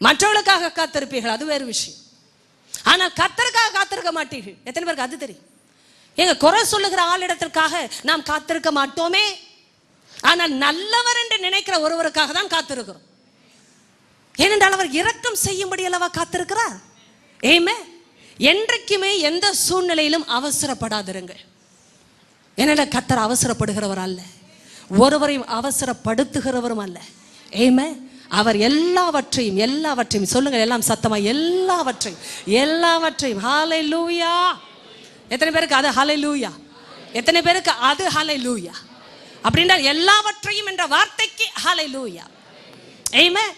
S1: மற்றவர்களுக்காக காத்திருப்பீர்கள், அது வேறு விஷயம். ஆனால் கர்த்தருக்காக காத்திருக்க மாட்டீர்கள். எத்தனை பேருக்கு அது தெரியும்? எங்க குறை சொல்லுகிற ஆளிடத்திற்காக நாம் காத்திருக்க மாட்டோமே. ஆனால் நல்லவர் என்று நினைக்கிற ஒருவருக்காக தான் காத்திருக்கிறோம். ஏனென்றால் அவர் இரக்கம் செய்யும்படி அல்லவா காத்திருக்கிறார். ஆமென். என்றைக்குமே எந்த சூழ்நிலையிலும் அவசரப்படாதிருங்க. ஏனென்றால் கர்த்தர் அவசரப்படுகிறவர் அல்ல, ஒருவரையும் அவசரப்படுத்துகிறவரும் அல்ல. ஆமென். அவர் எல்லாவற்றையும் சொல்லுங்க, எல்லாம் சத்தமா, எல்லாவற்றையும் ஹல்லேலூயா. எத்தனை பேருக்கு அது ஹல்லேலூயா? எத்தனை பேருக்கு அது ஹல்லேலூயா? அப்படின்னா எல்லாவற்றையும் என்ற வார்த்தைக்கு ஹல்லேலூயா. ஆமென்.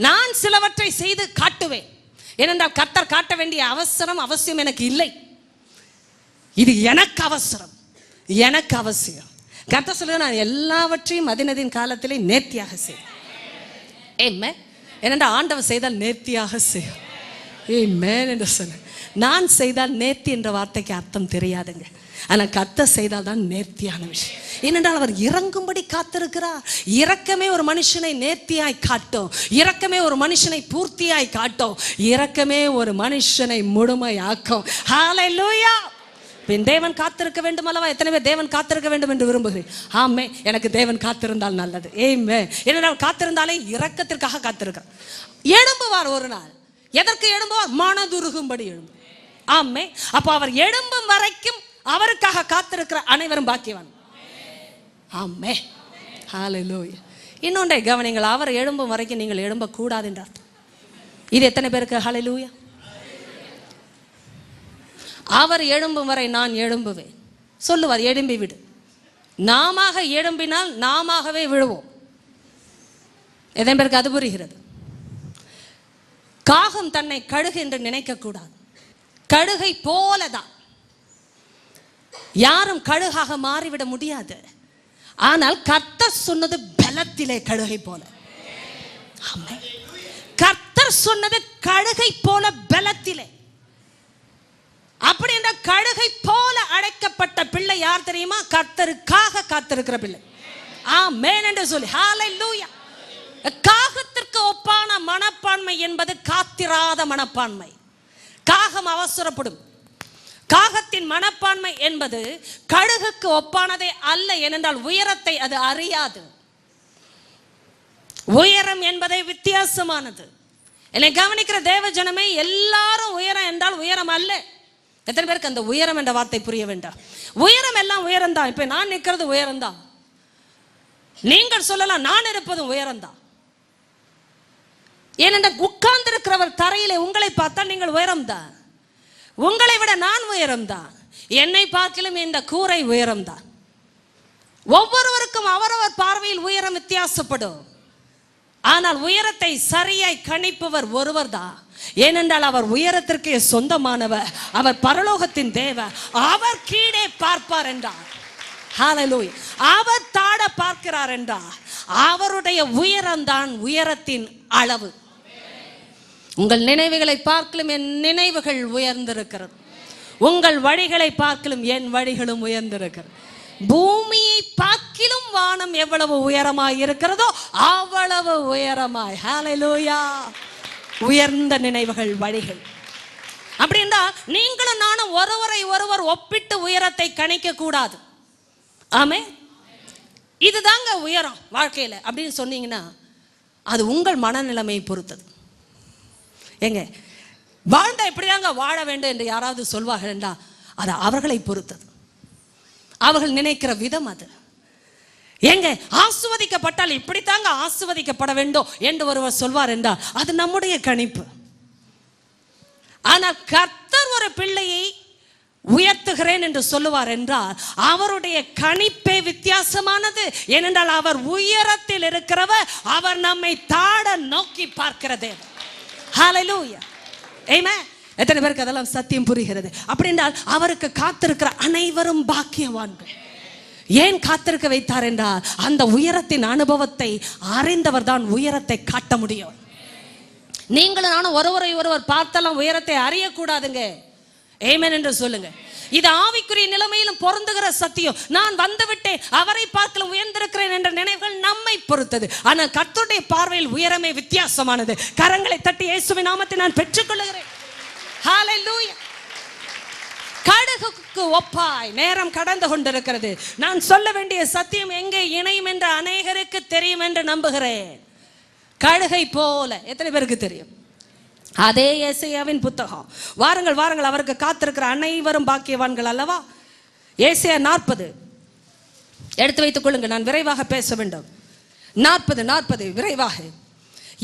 S1: நான் சிலவற்றை செய்து காட்டுவேன். ஏனென்றால் கர்த்தர் காட்ட வேண்டிய அவசியம் எனக்கு இல்லை. இது எனக்கு அவசரம், எனக்கு அவசியம். கர்த்தர் சொல்லுங்க, நான் எல்லாவற்றையும் அதினதின் காலத்திலே நேர்த்தியாக செய்வேன். ஆமென். ஏனென்றால் ஆண்டவர் செய்தால் நேர்த்தியாக செய்யும். ஆமென் என்று சொல்ல. நான் செய்தால் நேர்த்தி என்ற வார்த்தைக்கு அர்த்தம் தெரியாதுங்க. ஆனால் கர்த்தர் செய்தால் தான் நேர்த்தியான விஷயம். ஏனென்றால் அவர் இறங்கும்படி காத்திருக்கிறார். இரக்கமே ஒரு மனுஷனை நேர்த்தியாய் காட்டும், இரக்கமே ஒரு மனுஷனை பூர்த்தியாய் காட்டும், இரக்கமே ஒரு மனுஷனை முழுமையாக்கும். ஹல்லேலூயா. தேவன் காத்திருக்க வேண்டும் அல்லவா? எத்தனை பேர் தேவன் காத்திருக்க வேண்டும் என்று விரும்புகிறேன்? ஆமே, எனக்கு தேவன் காத்திருந்தால் நல்லது. ஏமே, ஏனென்றால் காத்திருந்தாலே இரக்கத்திற்காக காத்திருக்கிறார். எழும்புவார் ஒரு நாள். எதற்கு எழும்புவார்? மனதுருகும்படி எழும்பு. ஆமே. அப்போ அவர் எழும்பும் வரைக்கும் அவருக்காக காத்திருக்கிற அனைவரும் பாக்கியவான். ஆமே. ஹல்லேலூயா. இன்னொன்றை கவனிங்கள், அவர் எழும்பும் வரைக்கும் நீங்கள் எழும்ப கூடாது என்றார். இது எத்தனை பேருக்கு ஹல்லேலூயா? அவர் எழும்பும் வரை நான் எழும்புவேன் சொல்லுவார். எழும்பி விடு. நாம எழும்பினால் நாமவே விழுவோம். எத்தனை பேருக்கு அது புரிகிறது? காகம் தன்னை கழுகு என்று நினைக்க கூடாது. கழுகை போலதான். யாரும் கழுகாக மாறிவிட முடியாது. ஆனால் கர்த்தர் சொன்னது பலத்திலே கழுகை போல. கர்த்தர் சொன்னது கழுகை போல பலத்திலே. அப்படி என்ற கழுகை போல அழைக்கப்பட்ட பிள்ளை யார் தெரியுமா? கர்த்தருக்காக காத்திருக்கிற பிள்ளை. ஆமென் என்று சொல்லி ஹல்லேலூயா. காகத்திற்கு ஒப்பான மனப்பான்மை என்பது காத்திராத மனப்பான்மை. காகம் அவசரப்படும். காகத்தின் மனப்பான்மை என்பது கழுகுக்கு ஒப்பானதே அல்ல. ஏனென்றால் உயரத்தை அது அறியாது. உயரம் என்பதை வித்தியாசமானது. என்னை கவனிக்கிற தேவ ஜனமே, எல்லாரும் உயரம் என்றால் உயரம் அல்ல. எத்தனை பேருக்கு அந்த உயரம் என்ற வார்த்தை புரிய வேண்டாம்? உயரம் எல்லாம் உயரம் தான். இப்ப நான் நிற்கிறது உயரம் தான். நீங்கள் சொல்லலாம் நான் இருப்பதும் உயரம் தான். ஏனென்றால் உட்கார்ந்து இருக்கிறவர் தரையிலே உங்களை பார்த்தால் நீங்கள் உயரம் தான். உங்களை விட நான் உயரம் தான். என்னை பார்க்கிலும் இந்த கூரை உயரம் தான். ஒவ்வொருவருக்கும் அவரவர் பார்வையில் உயரம் வித்தியாசப்படும். ஆனால் உயரத்தை சரியாய் கணிப்பவர் ஒருவர் தான். ஏனென்றால் அவர் உயரத்திற்கு சொந்தமானவர். அவர் பரலோகத்தின் தேவன். அவர் கீழே பார்ப்பார் என்றார். ஹல்லேலூயா. அவர் தாழ பார்க்கிறார் என்றார். அவருடைய உயரம் தான் உயரத்தின் அளவு. உங்கள் நினைவுகளை பார்க்கலும் என் நினைவுகள் உயர்ந்திருக்கிறது. உங்கள் வழிகளை பார்க்கலும் என் வழிகளும் உயர்ந்திருக்கிறது. பூமியை பார்க்கிலும் வானம் எவ்வளவு உயரமாய் இருக்கிறதோ அவ்வளவு உயரமாய். ஹல்லேலூயா. உயர்ந்த நினைவுகள், வழிகள். அப்படின்னா நீங்களும் நானும் ஒருவரை ஒருவர் ஒப்பிட்டு உயரத்தை கணிக்க கூடாது. ஆமே. இதுதாங்க உயரம் வாழ்க்கையில அப்படின்னு சொன்னீங்கன்னா அது உங்கள் மனநிலைமையை பொறுத்தது. எங்க வாழ்ந்தா இப்படிதாங்க வாழ வேண்டும் என்று யாராவது சொல்வார்கள் என்றால் அது அவர்களை பொறுத்தது. அவர்கள் நினைக்கிற விதம் அது. எங்க ஆசீர்வதிக்கப்பட்டால் இப்படித்தாங்க ஆசீர்வதிக்கப்பட வேண்டும் என்று ஒருவர் சொல்வார் என்றால் அது நம்முடைய கணிப்பு. ஆனால் கர்த்தர் ஒரு பிள்ளையை உயர்த்துகிறேன் என்று சொல்லுவார் என்றால் அவருடைய கணிப்பே வித்தியாசமானது. ஏனென்றால் அவர் உயரத்தில் இருக்கிறவர். அவர் நம்மை தாழ நோக்கி பார்க்கிறதே. ஹல்லேலூயா. ஆமென். எத்தனை பேருக்கு அதெல்லாம் சத்தியம் புரிகிறது? அப்படின்றால் அவருக்கு காத்திருக்கிற அனைவரும் பாக்கியவான்கள். ஏன் காத்திருக்க வைத்தார் என்றால் அந்த உயரத்தின் அனுபவத்தை அறிந்தவர் தான் உயரத்தை காட்ட முடியும். நீங்களும் நானும் ஒருவரை ஒருவர் பார்த்தாலும் உயரத்தை அறியக்கூடாதுங்க. ஆமென் என்று சொல்லுங்க. இது ஆவிக்குரிய நிலைமையிலும் பொருந்துகிற சத்தியம். நான் வந்துவிட்டேன், அவரை பார்க்கல உயர்ந்திருக்கிறேன் என்ற நினைவுகள் நம்மை பொறுத்தது. ஆனால் கர்த்தருடைய பார்வையில் உயரமே வித்தியாசமானது. கரங்களை தட்டி இயேசுவின் நாமத்தை நான் பெற்றுக்கொள்கிறேன். ஹல்லேலூயா. கழுகுக்கு ஒப்பாய் நேரம் கடந்து கொண்டிருக்கிறது. நான் சொல்ல வேண்டிய சத்தியம் எங்கே இணையும் என்று அநேகருக்கு தெரியும் என்று நம்புகிறேன். கழுகை போல எத்தனை பேருக்கு தெரியும்? அதே ஏசாயாவின் புத்தகம். வாருங்கள் வாருங்கள், அவருக்கு காத்திருக்கிற அனைவரும் பாக்கியவான்கள் அல்லவா? ஏசாயா 40 எடுத்து வைத்துக் கொள்ளுங்க. நான் விரைவாக பேச வேண்டும். 40 விரைவாக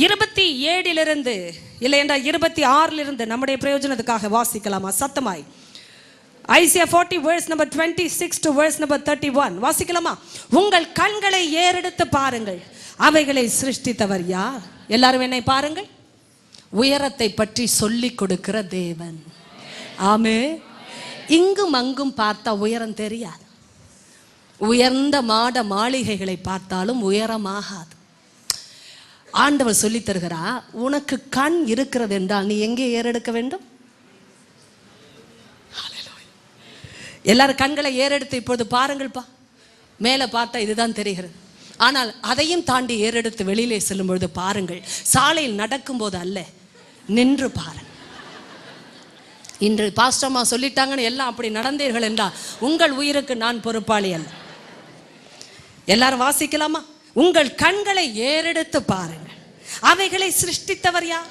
S1: 27 இல்லை என்றால் 26 நம்முடைய பிரயோஜனத்துக்காக வாசிக்கலாமா சத்தமாய்? Isaiah 40 verse number 26 to verse number 31 வாசிக்கலாமா? உங்கள் கண்களை ஏறெடுத்து பாருங்கள், அவைகளை சிருஷ்டித்தவர் யார்? எல்லாரும் என்னை பாருங்கள். உயரத்தை பற்றி சொல்லிக் கொடுக்கிற தேவன். ஆமே. இங்கும் அங்கும் பார்த்தா உயரம் தெரியாது. உயர்ந்த மாட மாளிகைகளை பார்த்தாலும் உயரமாகாது. ஆண்டவர் சொல்லி தருகிறா, உனக்கு கண் இருக்கிறது என்றால் நீ எங்கே ஏறெடுக்க வேண்டும்? எல்லாரும் கண்களை ஏறெடுத்து இப்பொழுது பாருங்கள்ப்பா. மேலே பார்த்தா இதுதான் தெரிகிறது. ஆனால் அதையும் தாண்டி ஏறெடுத்து வெளியிலே செல்லும் பொழுது பாருங்கள், சாலையில் நடக்கும் போது அல்ல, நின்று பாருங்கள். இன்று பாஸ்டர்மா சொல்லிட்டாங்கன்னு எல்லாம் அப்படி நடந்தீர்கள் என்றால் உங்கள் உயிருக்கு நான் பொறுப்பாளி அல்ல. எல்லாரும் வாசிக்கலாமா? உங்கள் கண்களை ஏறெடுத்து பாருங்கள், அவைகளை சிருஷ்டித்தவர் யார்?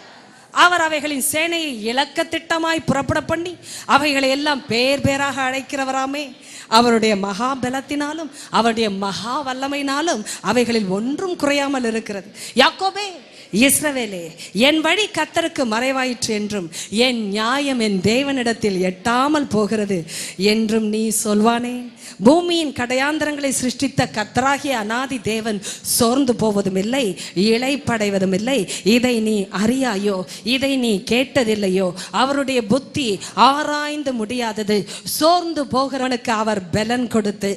S1: அவர் அவைகளின் சேனையை இலக்க திட்டமாய் புறப்பட பண்ணி அவைகளை எல்லாம் பேர் பேராக அழைக்கிறவராமே. அவருடைய மகா பலத்தினாலும் அவருடைய மகா வல்லமையினாலும் அவைகளில் ஒன்றும் குறையாமல் இருக்கிறது. யாக்கோபே, இஸ்ரவேலே, என் வழி கர்த்தருக்கு மறைவாயிற்று என்றும் என் நியாயம் என் தேவனிடத்தில் எட்டாமல் போகிறது என்றும் நீ சொல்வானே. பூமியின் கடையாந்தரங்களை சிருஷ்டித்த கர்த்தராகிய அநாதி தேவன் சோர்ந்து போவதும் இல்லை, இளைப்படைவதும் இல்லை. இதை நீ அறியாயோ? இதை நீ கேட்டதில்லையோ? அவருடைய புத்தி ஆராய்ந்து முடியாதது. சோர்ந்து போகிறவனுக்கு அவர் பலன் கொடுத்து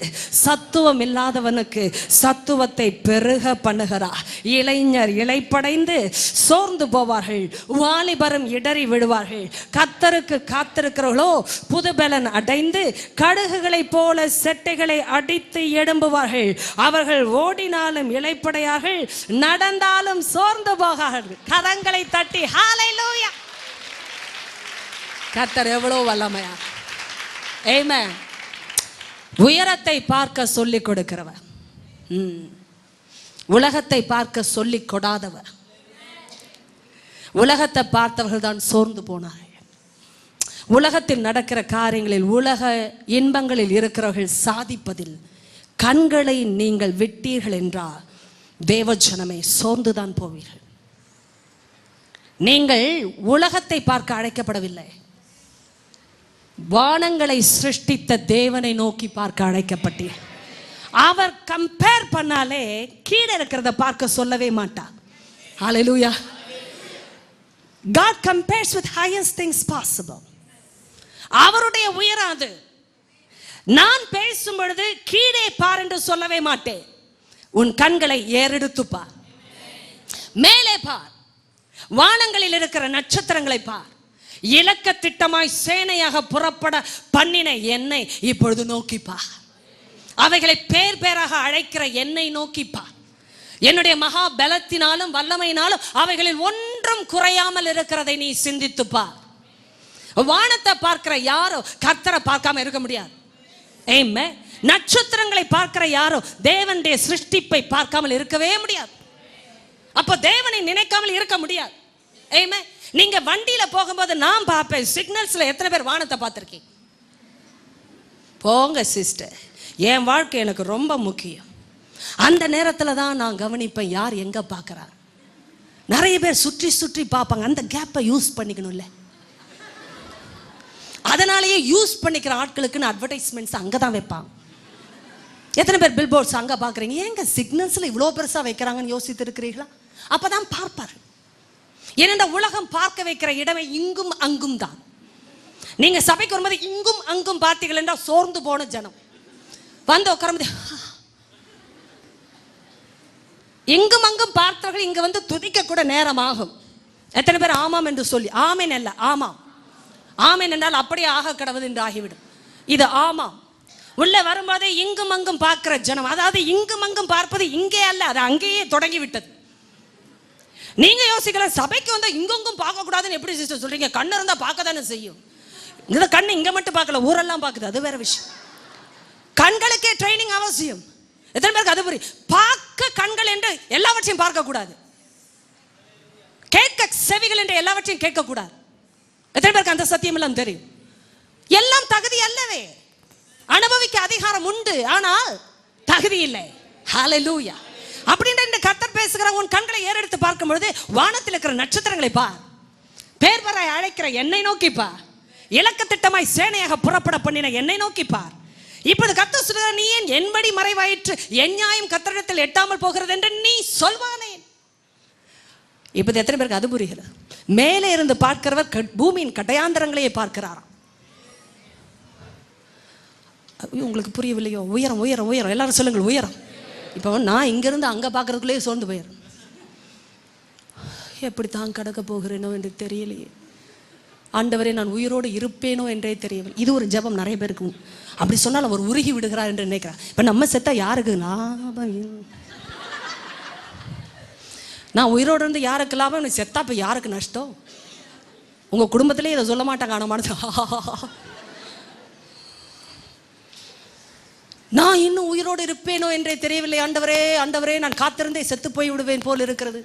S1: சத்துவம் இல்லாதவனுக்கு சத்துவத்தை பெருக பண்ணுகிறார். இளைஞர் இளைப்படைந்து சோர்ந்து போவார்கள், வாலிபரும் இடறி விடுவார்கள். கர்த்தருக்கு காத்திருக்கிறவர்களோ புதுபலன் அடைந்து கடுகுகளை போல செட்டைகளை அடித்து எழும்புவார்கள். அவர்கள் ஓடினாலும் இளைப்படையார்கள், நடந்தாலும் சோர்ந்து போகார்கள். கரங்களை தட்டி ஹல்லேலூயா. கர்த்தர் எவ்வளவு வல்லமையா. ஆமென். உயரத்தை பார்க்க சொல்லிக் கொடுக்கிறவர், உலகத்தை பார்க்க சொல்லிக் கொடாதவர். உலகத்தை பார்த்தவர்கள் தான் சோர்ந்து போனார்கள். உலகத்தில் நடக்கிற காரியங்களில், உலக இன்பங்களில் இருக்கிறவர்கள் சாதிப்பதில் கண்களை நீங்கள் விட்டீர்கள் என்றால் தேவஜனமே சோர்ந்துதான் போவீர்கள். நீங்கள் உலகத்தை பார்க்க அழைக்கப்படவில்லை, வானங்களை சிருஷ்டித்த தேவனை நோக்கி பார்க்க அழைக்கப்பட்டீர்கள். அவர் கம்பேர் பண்ணாலே கீழே இருக்கிறத பார்க்க சொல்லவே மாட்டார். ஹல்லேலூயா. God compares with highest things possible. அவருடைய உயரம் அது. நான் பேசும் பொழுது கீழே பார் என்று சொல்லவே மாட்டேன். உன் கண்களை ஏறெடுத்து பார், மேலே பார், வானங்களில் இருக்கிற நட்சத்திரங்களை பார். இலக்க திட்டமாய் சேனையாக புறப்பட பண்ணின என்னை இப்பொழுது நோக்கி பார். அவைகளை பேர் பேராக அழைக்கிற என்னை நோக்கி பார். என்னுடைய மகா பலத்தினாலும் வல்லமையினாலும் அவைகளில் ஒன்றும் குறையாமல் இருக்கிறதை நீ சிந்தித்து பார். வானத்தை பார்க்கிற யாரோ கர்த்தரை பார்க்காம இருக்க முடியாது. ஆமென். நட்சத்திரங்களை பார்க்கிற யாரோ தேவனுடைய சிருஷ்டிப்பை பார்க்காமல் இருக்கவே முடியாது. அப்போ தேவனை நினைக்காமல் இருக்க முடியாது. ஆமென். நீங்க வண்டியில போகும்போது நான் பார்ப்பேன், சிக்னல்ஸ்ல எத்தனை பேர் வானத்தை பார்த்திருக்கீங்க? போங்க சிஸ்டர், என் வாழ்க்கை எனக்கு ரொம்ப முக்கியம். அந்த நேரத்தில் தான் நான் கவனிப்பேன் யார் எங்க பார்க்குறாங்க. நிறைய பேர் சுற்றி சுற்றி பார்ப்பாங்க. அந்த கேப்பை யூஸ் பண்ணிக்கணும்ல. அதனாலேயே யூஸ் பண்ணிக்கிற ஆட்களுக்குன்னு அட்வர்டைஸ்மெண்ட்ஸ் அங்கே தான் வைப்பாங்க. எத்தனை பேர் பில் போர்ட்ஸ் அங்கே பார்க்குறீங்க? ஏங்க சிக்னல்ஸில் இவ்வளோ பெருசாக வைக்கிறாங்கன்னு யோசித்து இருக்கிறீர்களா? அப்போ தான் பார்ப்பார். ஏனென்றால் உலகம் பார்க்க வைக்கிற இடமே இங்கும் அங்கும் தான். நீங்கள் சபைக்கு வரும்போது இங்கும் அங்கும் பார்த்தீர்கள் என்றால் சோர்ந்து போன ஜனம் வந்து உட்காரும்போது எங்கும் அங்கும் பார்த்தவர்கள் இங்க வந்து துதிக்க கூட நேரமாகும். எத்தனை பேர் ஆமாம் என்று சொல்லி, ஆமேன் அல்ல ஆமாம், ஆமேன் என்றால் அப்படியே ஆக கடவுள் என்று ஆகிவிடும். இது ஆமாம். உள்ள வரும்போதே இங்கும் அங்கும் பார்க்கிற ஜனம், அதாவது இங்கும் அங்கும் பார்ப்பது இங்கே அல்ல, அது அங்கேயே தொடங்கி விட்டது. நீங்க யோசிக்கலாம், சபைக்கு வந்தா இங்கொங்கும் பார்க்க கூடாதுன்னு எப்படி சிஸ்டர் சொல்றீங்க? கண்ணு இருந்தா பார்க்க தானே செய்யும். இந்த கண்ணு இங்க மட்டும் பார்க்கல, ஊரெல்லாம் பார்க்குது, அது வேற விஷயம். கண்களுக்கே ட்ரைனிங் அவசியம். எத்தனை பேருக்கு அது புரியும்? பார்க்க கண்கள் என்று எல்லாவற்றையும் பார்க்க கூடாது, கேட்க செவிகள் என்று எல்லாவற்றையும் கேட்க கூடாது. எத்தனை பேருக்கு அந்த சத்தியம் எல்லாம் தெரியும்? எல்லாம் தகுதி அல்லவே. அனுபவிக்க அதிகாரம் உண்டு, ஆனால் தகுதி இல்லை. ஹல்லேலூயா. அப்படின்ற இந்த கர்த்தர் பேசுகிற உன் கண்களை ஏறெடுத்து பார்க்கும் பொழுது வானத்தில் இருக்கிற நட்சத்திரங்களை பார், பேர் வராய் அழைக்கிற என்னை நோக்கி பார், இலக்க திட்டமாய் சேனையாக புறப்பட பண்ணின என்னை நோக்கி பார். இப்போது கர்த்தர் சொல்கிறார், நீ ஏன் என்படி மறைவாயிற்று, என் நியாயம் கர்த்தரிடத்தில் எட்டாமல் போகிறது என்று நீ சொல்வானே. இப்போது எத்தனை பேருக்கு அது புரிகிறது? மேலே இருந்து பார்க்கிறவர் பூமியின் கடையாந்தரங்களையே பார்க்கிறாராம். உங்களுக்கு புரியவில்லையோ? உயரம் உயரம் உயரம், எல்லாரும் சொல்லுங்கள் உயரம். இப்போ நான் இங்கிருந்து அங்கே பார்க்கறதுக்குள்ளேயே சோர்ந்து போயிடும். எப்படி தான் கடக்க போகிறேனோ என்று தெரியலையே, ஆண்டவரே நான் உயிரோடு இருப்பேனோ என்றே தெரியவில்லை. இது ஒரு ஜெபம் நிறைய பேருக்கு. அப்படி சொன்னால் அவர் உருகி விடுகிறார் என்று நினைக்கிறார். இப்போ நம்ம செத்தா யாருக்கு லாபம்? நான் உயிரோடு இருந்து யாருக்கு லாபம்? செத்தா இப்போ யாருக்கு நஷ்டம்? உங்கள் குடும்பத்திலே இதை சொல்ல மாட்டாங்க. ஆனால் நான் இன்னும் உயிரோடு இருப்பேனோ என்றே தெரியவில்லை, ஆண்டவரே ஆண்டவரே நான் காத்திருந்தே செத்து போய் விடுவேன் போல் இருக்கிறது.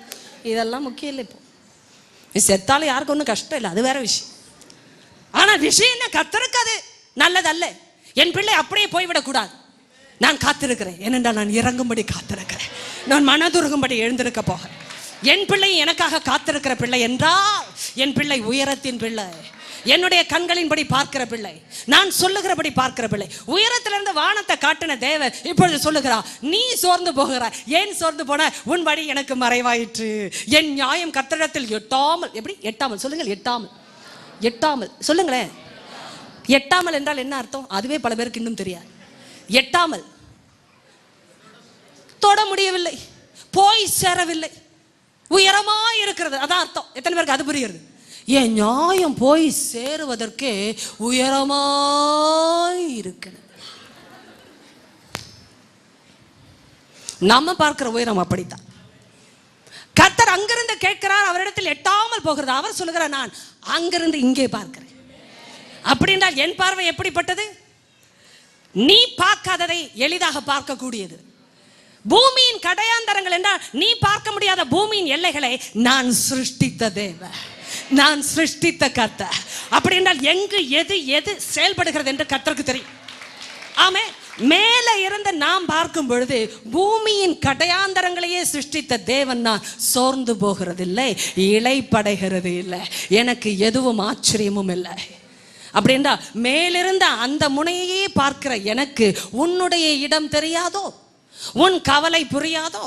S1: இதெல்லாம் முக்கியம் இல்லை. இப்போ நீ செத்தாலும் யாருக்கு ஒன்றும் கஷ்டம் இல்லை, அது வேற விஷயம். ஆனா விஷயம் என்ன, கர்த்தருக்கு அது நல்லதல்ல. என் பிள்ளை அப்படியே போய்விடக்கூடாது. நான் காத்திருக்கிறேன், ஏனென்றால் நான் இறங்கும்படி காத்திருக்கிறேன். நான் மனதுருகும்படி எழுந்திருக்க போகிறேன். என் பிள்ளை எனக்காக காத்திருக்கிற பிள்ளை என்றால் என் பிள்ளை உயரத்தின் பிள்ளை, என்னுடைய கண்களின்படி பார்க்கிற பிள்ளை, நான் சொல்லுகிறபடி பார்க்கிற பிள்ளை. உயரத்திலிருந்து வானத்தை காட்டின தேவன் இப்பொழுது சொல்லுகிறா, நீ சோர்ந்து போகிறாய். ஏன் சோர்ந்து போன? உன் வழி எனக்கு மறைவாயிற்று. என் நியாயம் கர்த்தரிடத்தில் எட்டாமல். எப்படி எட்டாமல்? சொல்லுங்கள். எட்டாமல். எட்டாமல் சொல்லுங்களேன். எட்டாமல் என்றால் என்ன அர்த்தம்? அதுவே பல பேருக்கு இன்னும் தெரியாது. எட்டாமல், தொட முடியவில்லை, போய் சேரவில்லை, உயரமாய் இருக்கிறது, அதான் அர்த்தம். எத்தனை பேருக்கு அது புரியுது? என் நியாயம் போய் சேருவதற்கு உயரமாய் இருக்கிறது. நம்ம பார்க்கிற உயரம் அப்படித்தான். கர்த்தர் அங்கிருந்து கேட்கிறார், அவரிடத்தில் எட்டாமல் போகிறது. அவர் சொல்லுகிறார், நான் அங்கிருந்து இங்கே பார்க்கிறேன். அப்படி என்றால் என் பார்வை எப்படிப்பட்டது? நீ பார்க்காததை எளிதாக பார்க்கக்கூடியது. பூமியின் கடையாந்தரங்கள் என்றால் நீ பார்க்க முடியாத பூமியின் எல்லைகளை நான் சிருஷ்டித்த தேவன், நான் சிருஷ்டித்த கர்த்தர். அப்படி என்றால் எங்கு எது எது செயல்படுகிறது என்று கர்த்தருக்கு தெரியும். ஆமே, மேலே இருந்து நாம் பார்க்கும் பொழுது பூமியின் கடையாந்தரங்களையே சிருஷ்டித்த தேவன் நான் சோர்ந்து போகிறது இல்லை, இளைப்படைகிறது இல்லை, எனக்கு எதுவும் ஆச்சரியமும் இல்லை. அப்படின்றா மேலிருந்த அந்த முனையே பார்க்கிற எனக்கு உன்னுடைய இடம் தெரியாதோ, உன் கவலை புரியாதோ,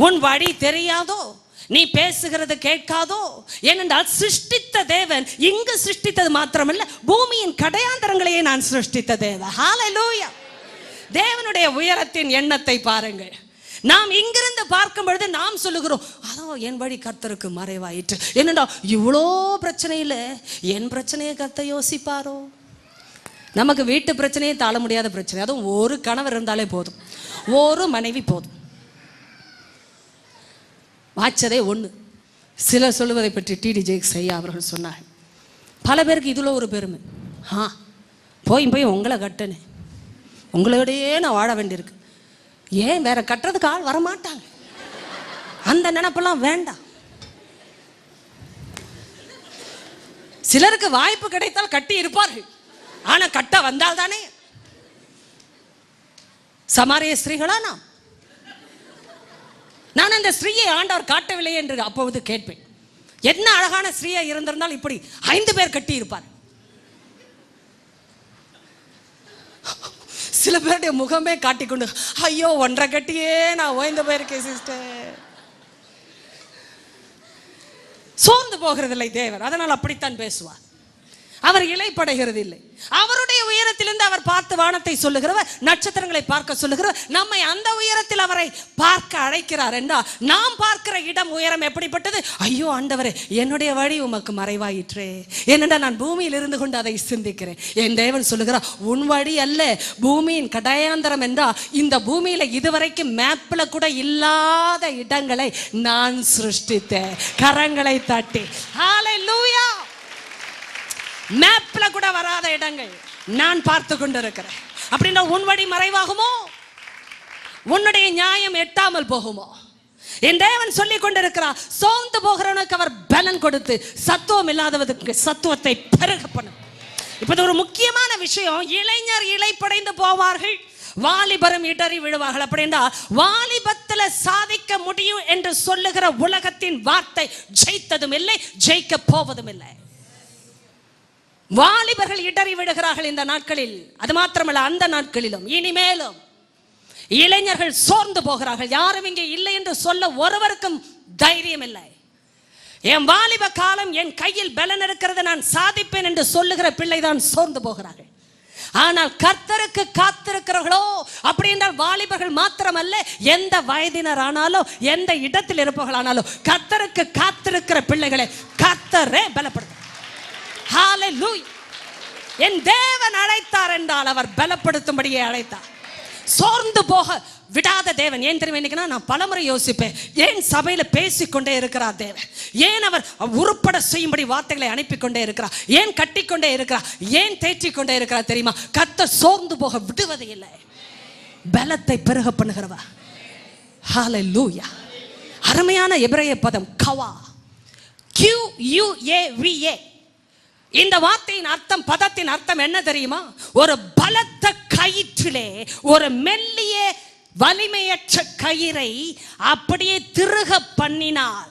S1: உன் வழி தெரியாதோ, நீ பேசுகிறது கேட்காதோ? ஏனென்றால் சிருஷ்டித்த தேவன் இங்கு சிருஷ்டித்தது மாத்திரமல்ல, பூமியின் கடையாந்தரங்களையே நான் சிருஷ்டித்த தேவன். ஹல்லேலூயா. தேவனுடைய உயரத்தின் எண்ணத்தை பாருங்கள். நாம் இங்கிருந்து பார்க்கும் பொழுது நாம் சொல்லுகிறோம், அதோ என் வழி கர்த்தருக்கு மறைவாயிற்று. என்னடா இவ்வளோ பிரச்சனையில் என் பிரச்சனையை கர்த்தர் யோசிப்பாரோ? நமக்கு வீட்டு பிரச்சனையே தாழ முடியாத பிரச்சனை, அதுவும் ஒரு கணவர் இருந்தாலே போதும், ஒரு மனைவி போதும். வாச்சதே ஒன்று. சிலர் சொல்லுவதை பற்றி டிடி ஜெயக்ஸ் ஐயா அவர்கள் சொன்னார், பல பேருக்கு இதில் ஒரு பெருமை, போய் உங்களை கட்டுனேன், உங்களோடையே நான் வாழ வேண்டியிருக்கு. ஏன் வேற கட்டுறதுக்கு ஆள் வரமாட்டாங்க, அந்த நினைப்பெல்லாம் வேண்டாம். சிலருக்கு வாய்ப்பு கிடைத்தால் கட்டி இருப்பார்கள், ஆனா கட்ட வந்தால் தானே. சமாரிய ஸ்திரீகளா நான் அந்த ஸ்திரீயை ஆண்டவர் காட்டவில்லை என்று அப்பொழுது கேட்பேன். என்ன அழகான ஸ்திரீயா இருந்திருந்தால் இப்படி 5 பேர் கட்டி இருப்பார். சில பேருடைய முகமே காட்டிக்கொண்டு, ஐயோ 1.5 கட்டியே நான் ஓய்ந்து போயிருக்கேன் சிஸ்டர். சோர்ந்து போகிறதில்லை தேவர், அதனால் அப்படித்தான் பேசுவார். அவர் இளைப்படைகிறது இல்லை. அவருடைய உயரத்திலிருந்து அவர் பார்த்து வானத்தை சொல்லுகிறவர், நட்சத்திரங்களை பார்க்க சொல்லுகிறவர், நம்மை அந்த உயரத்தில் அவரை பார்க்க அழைக்கிறார் என்றால் நாம் பார்க்கிற இடம் உயரம் எப்படிப்பட்டது? ஐயோ ஆண்டவரே, என்னுடைய வழி உமக்கு மறைவாயிற்றே, ஏனென்றால் நான் பூமியில் இருந்து கொண்டு அதை சிந்திக்கிறேன். என் தேவன் சொல்லுகிறார், உன் வழி அல்ல, பூமியின் கடையாந்தரம் என்றால் இந்த பூமியில இதுவரைக்கும் மேப்ல கூட இல்லாத இடங்களை நான் சிருஷ்டித்தேன். கரங்களை தட்டி ஹல்லேலூயா. மேப்ல கூட வராத இடங்கள் நான் பார்த்து கொண்டிருக்கிறேன். அப்படின்னா உன் வழி மறைவாகுமோ? உன்னுடைய நியாயம் எட்டாமல் போகுமோ? என் தேவன் சொல்லிக் கொண்டிருக்கிறார், சோர்ந்து போகிறவனுக்கு அவர் பலன் கொடுத்து சத்துவம் இல்லாதவனுக்கு சத்துவத்தை பெருக பண்ணும். இப்ப ஒரு முக்கியமான விஷயம், இளைஞர் இளைப்படைந்து போவார்கள், வாலிபரும் இடறி விழுவார்கள். அப்படின்னா வாலிபத்தில் சாதிக்க முடியும் என்று சொல்லுகிற உலகத்தின் வார்த்தை ஜெயித்ததும் இல்லை, ஜெயிக்க போவதும் இல்லை. வாலிபர்கள் இடறி விடுகிறார்கள் இந்த நாட்களில். அது மாத்திரமல்ல, அந்த நாட்களிலும் இனிமேலும் இளைஞர்கள் சோர்ந்து போகிறார்கள். யாரும் இங்கே இல்லை என்று சொல்ல ஒருவருக்கும் தைரியம் இல்லை. என் வாலிப காலம் என் கையில் பலன் இருக்கிறது, நான் சாதிப்பேன் என்று சொல்லுகிற பிள்ளை தான் சோர்ந்து போகிறார்கள். ஆனால் கர்த்தருக்கு காத்திருக்கிறவர்களோ, அப்படி என்றால் வாலிபர்கள் மாத்திரமல்ல, எந்த வயதினர் ஆனாலும் எந்த இடத்தில் இருப்பவர்களானாலும் கர்த்தருக்கு காத்திருக்கிற பிள்ளைகளை கர்த்தரே பலப்படுத்த. ஹல்லேலூயா. என் தேவன் அழைத்தார் என்றால் அவர் பலப்படுத்தும்படியே அழைத்தார். சோர்ந்து போக விடாத தேவன். ஏன் தெரியும் இன்னைக்கு நான் பலமுறை யோசிப்பேன், ஏன் சபையில பேசிக்கொண்டே இருக்கிறார் தேவன்? ஏன் அவர் உருப்பட செய்யும்படி வார்த்தைகளை அனுப்பிக்கொண்டே இருக்கிறார்? ஏன் கட்டிக்கொண்டே இருக்கிறார்? ஏன் தேற்றிக்கொண்டே இருக்கிறார் தெரியுமா? கர்த்தர் சோர்ந்து போக விடுவதே இல்லை, பலத்தை பெருக பண்ணுகிறவா. ஹல்லேலூயா. அருமையான எபிரேய பதம் கவா, QUAVA. இந்த வார்த்தையின் அர்த்தம், பதத்தின் அர்த்தம் என்ன தெரியுமா? ஒரு பலத்த கயிற்றிலே ஒரு மெல்லிய வலிமையற்ற கயிறை அப்படியே திருக பண்ணினார்.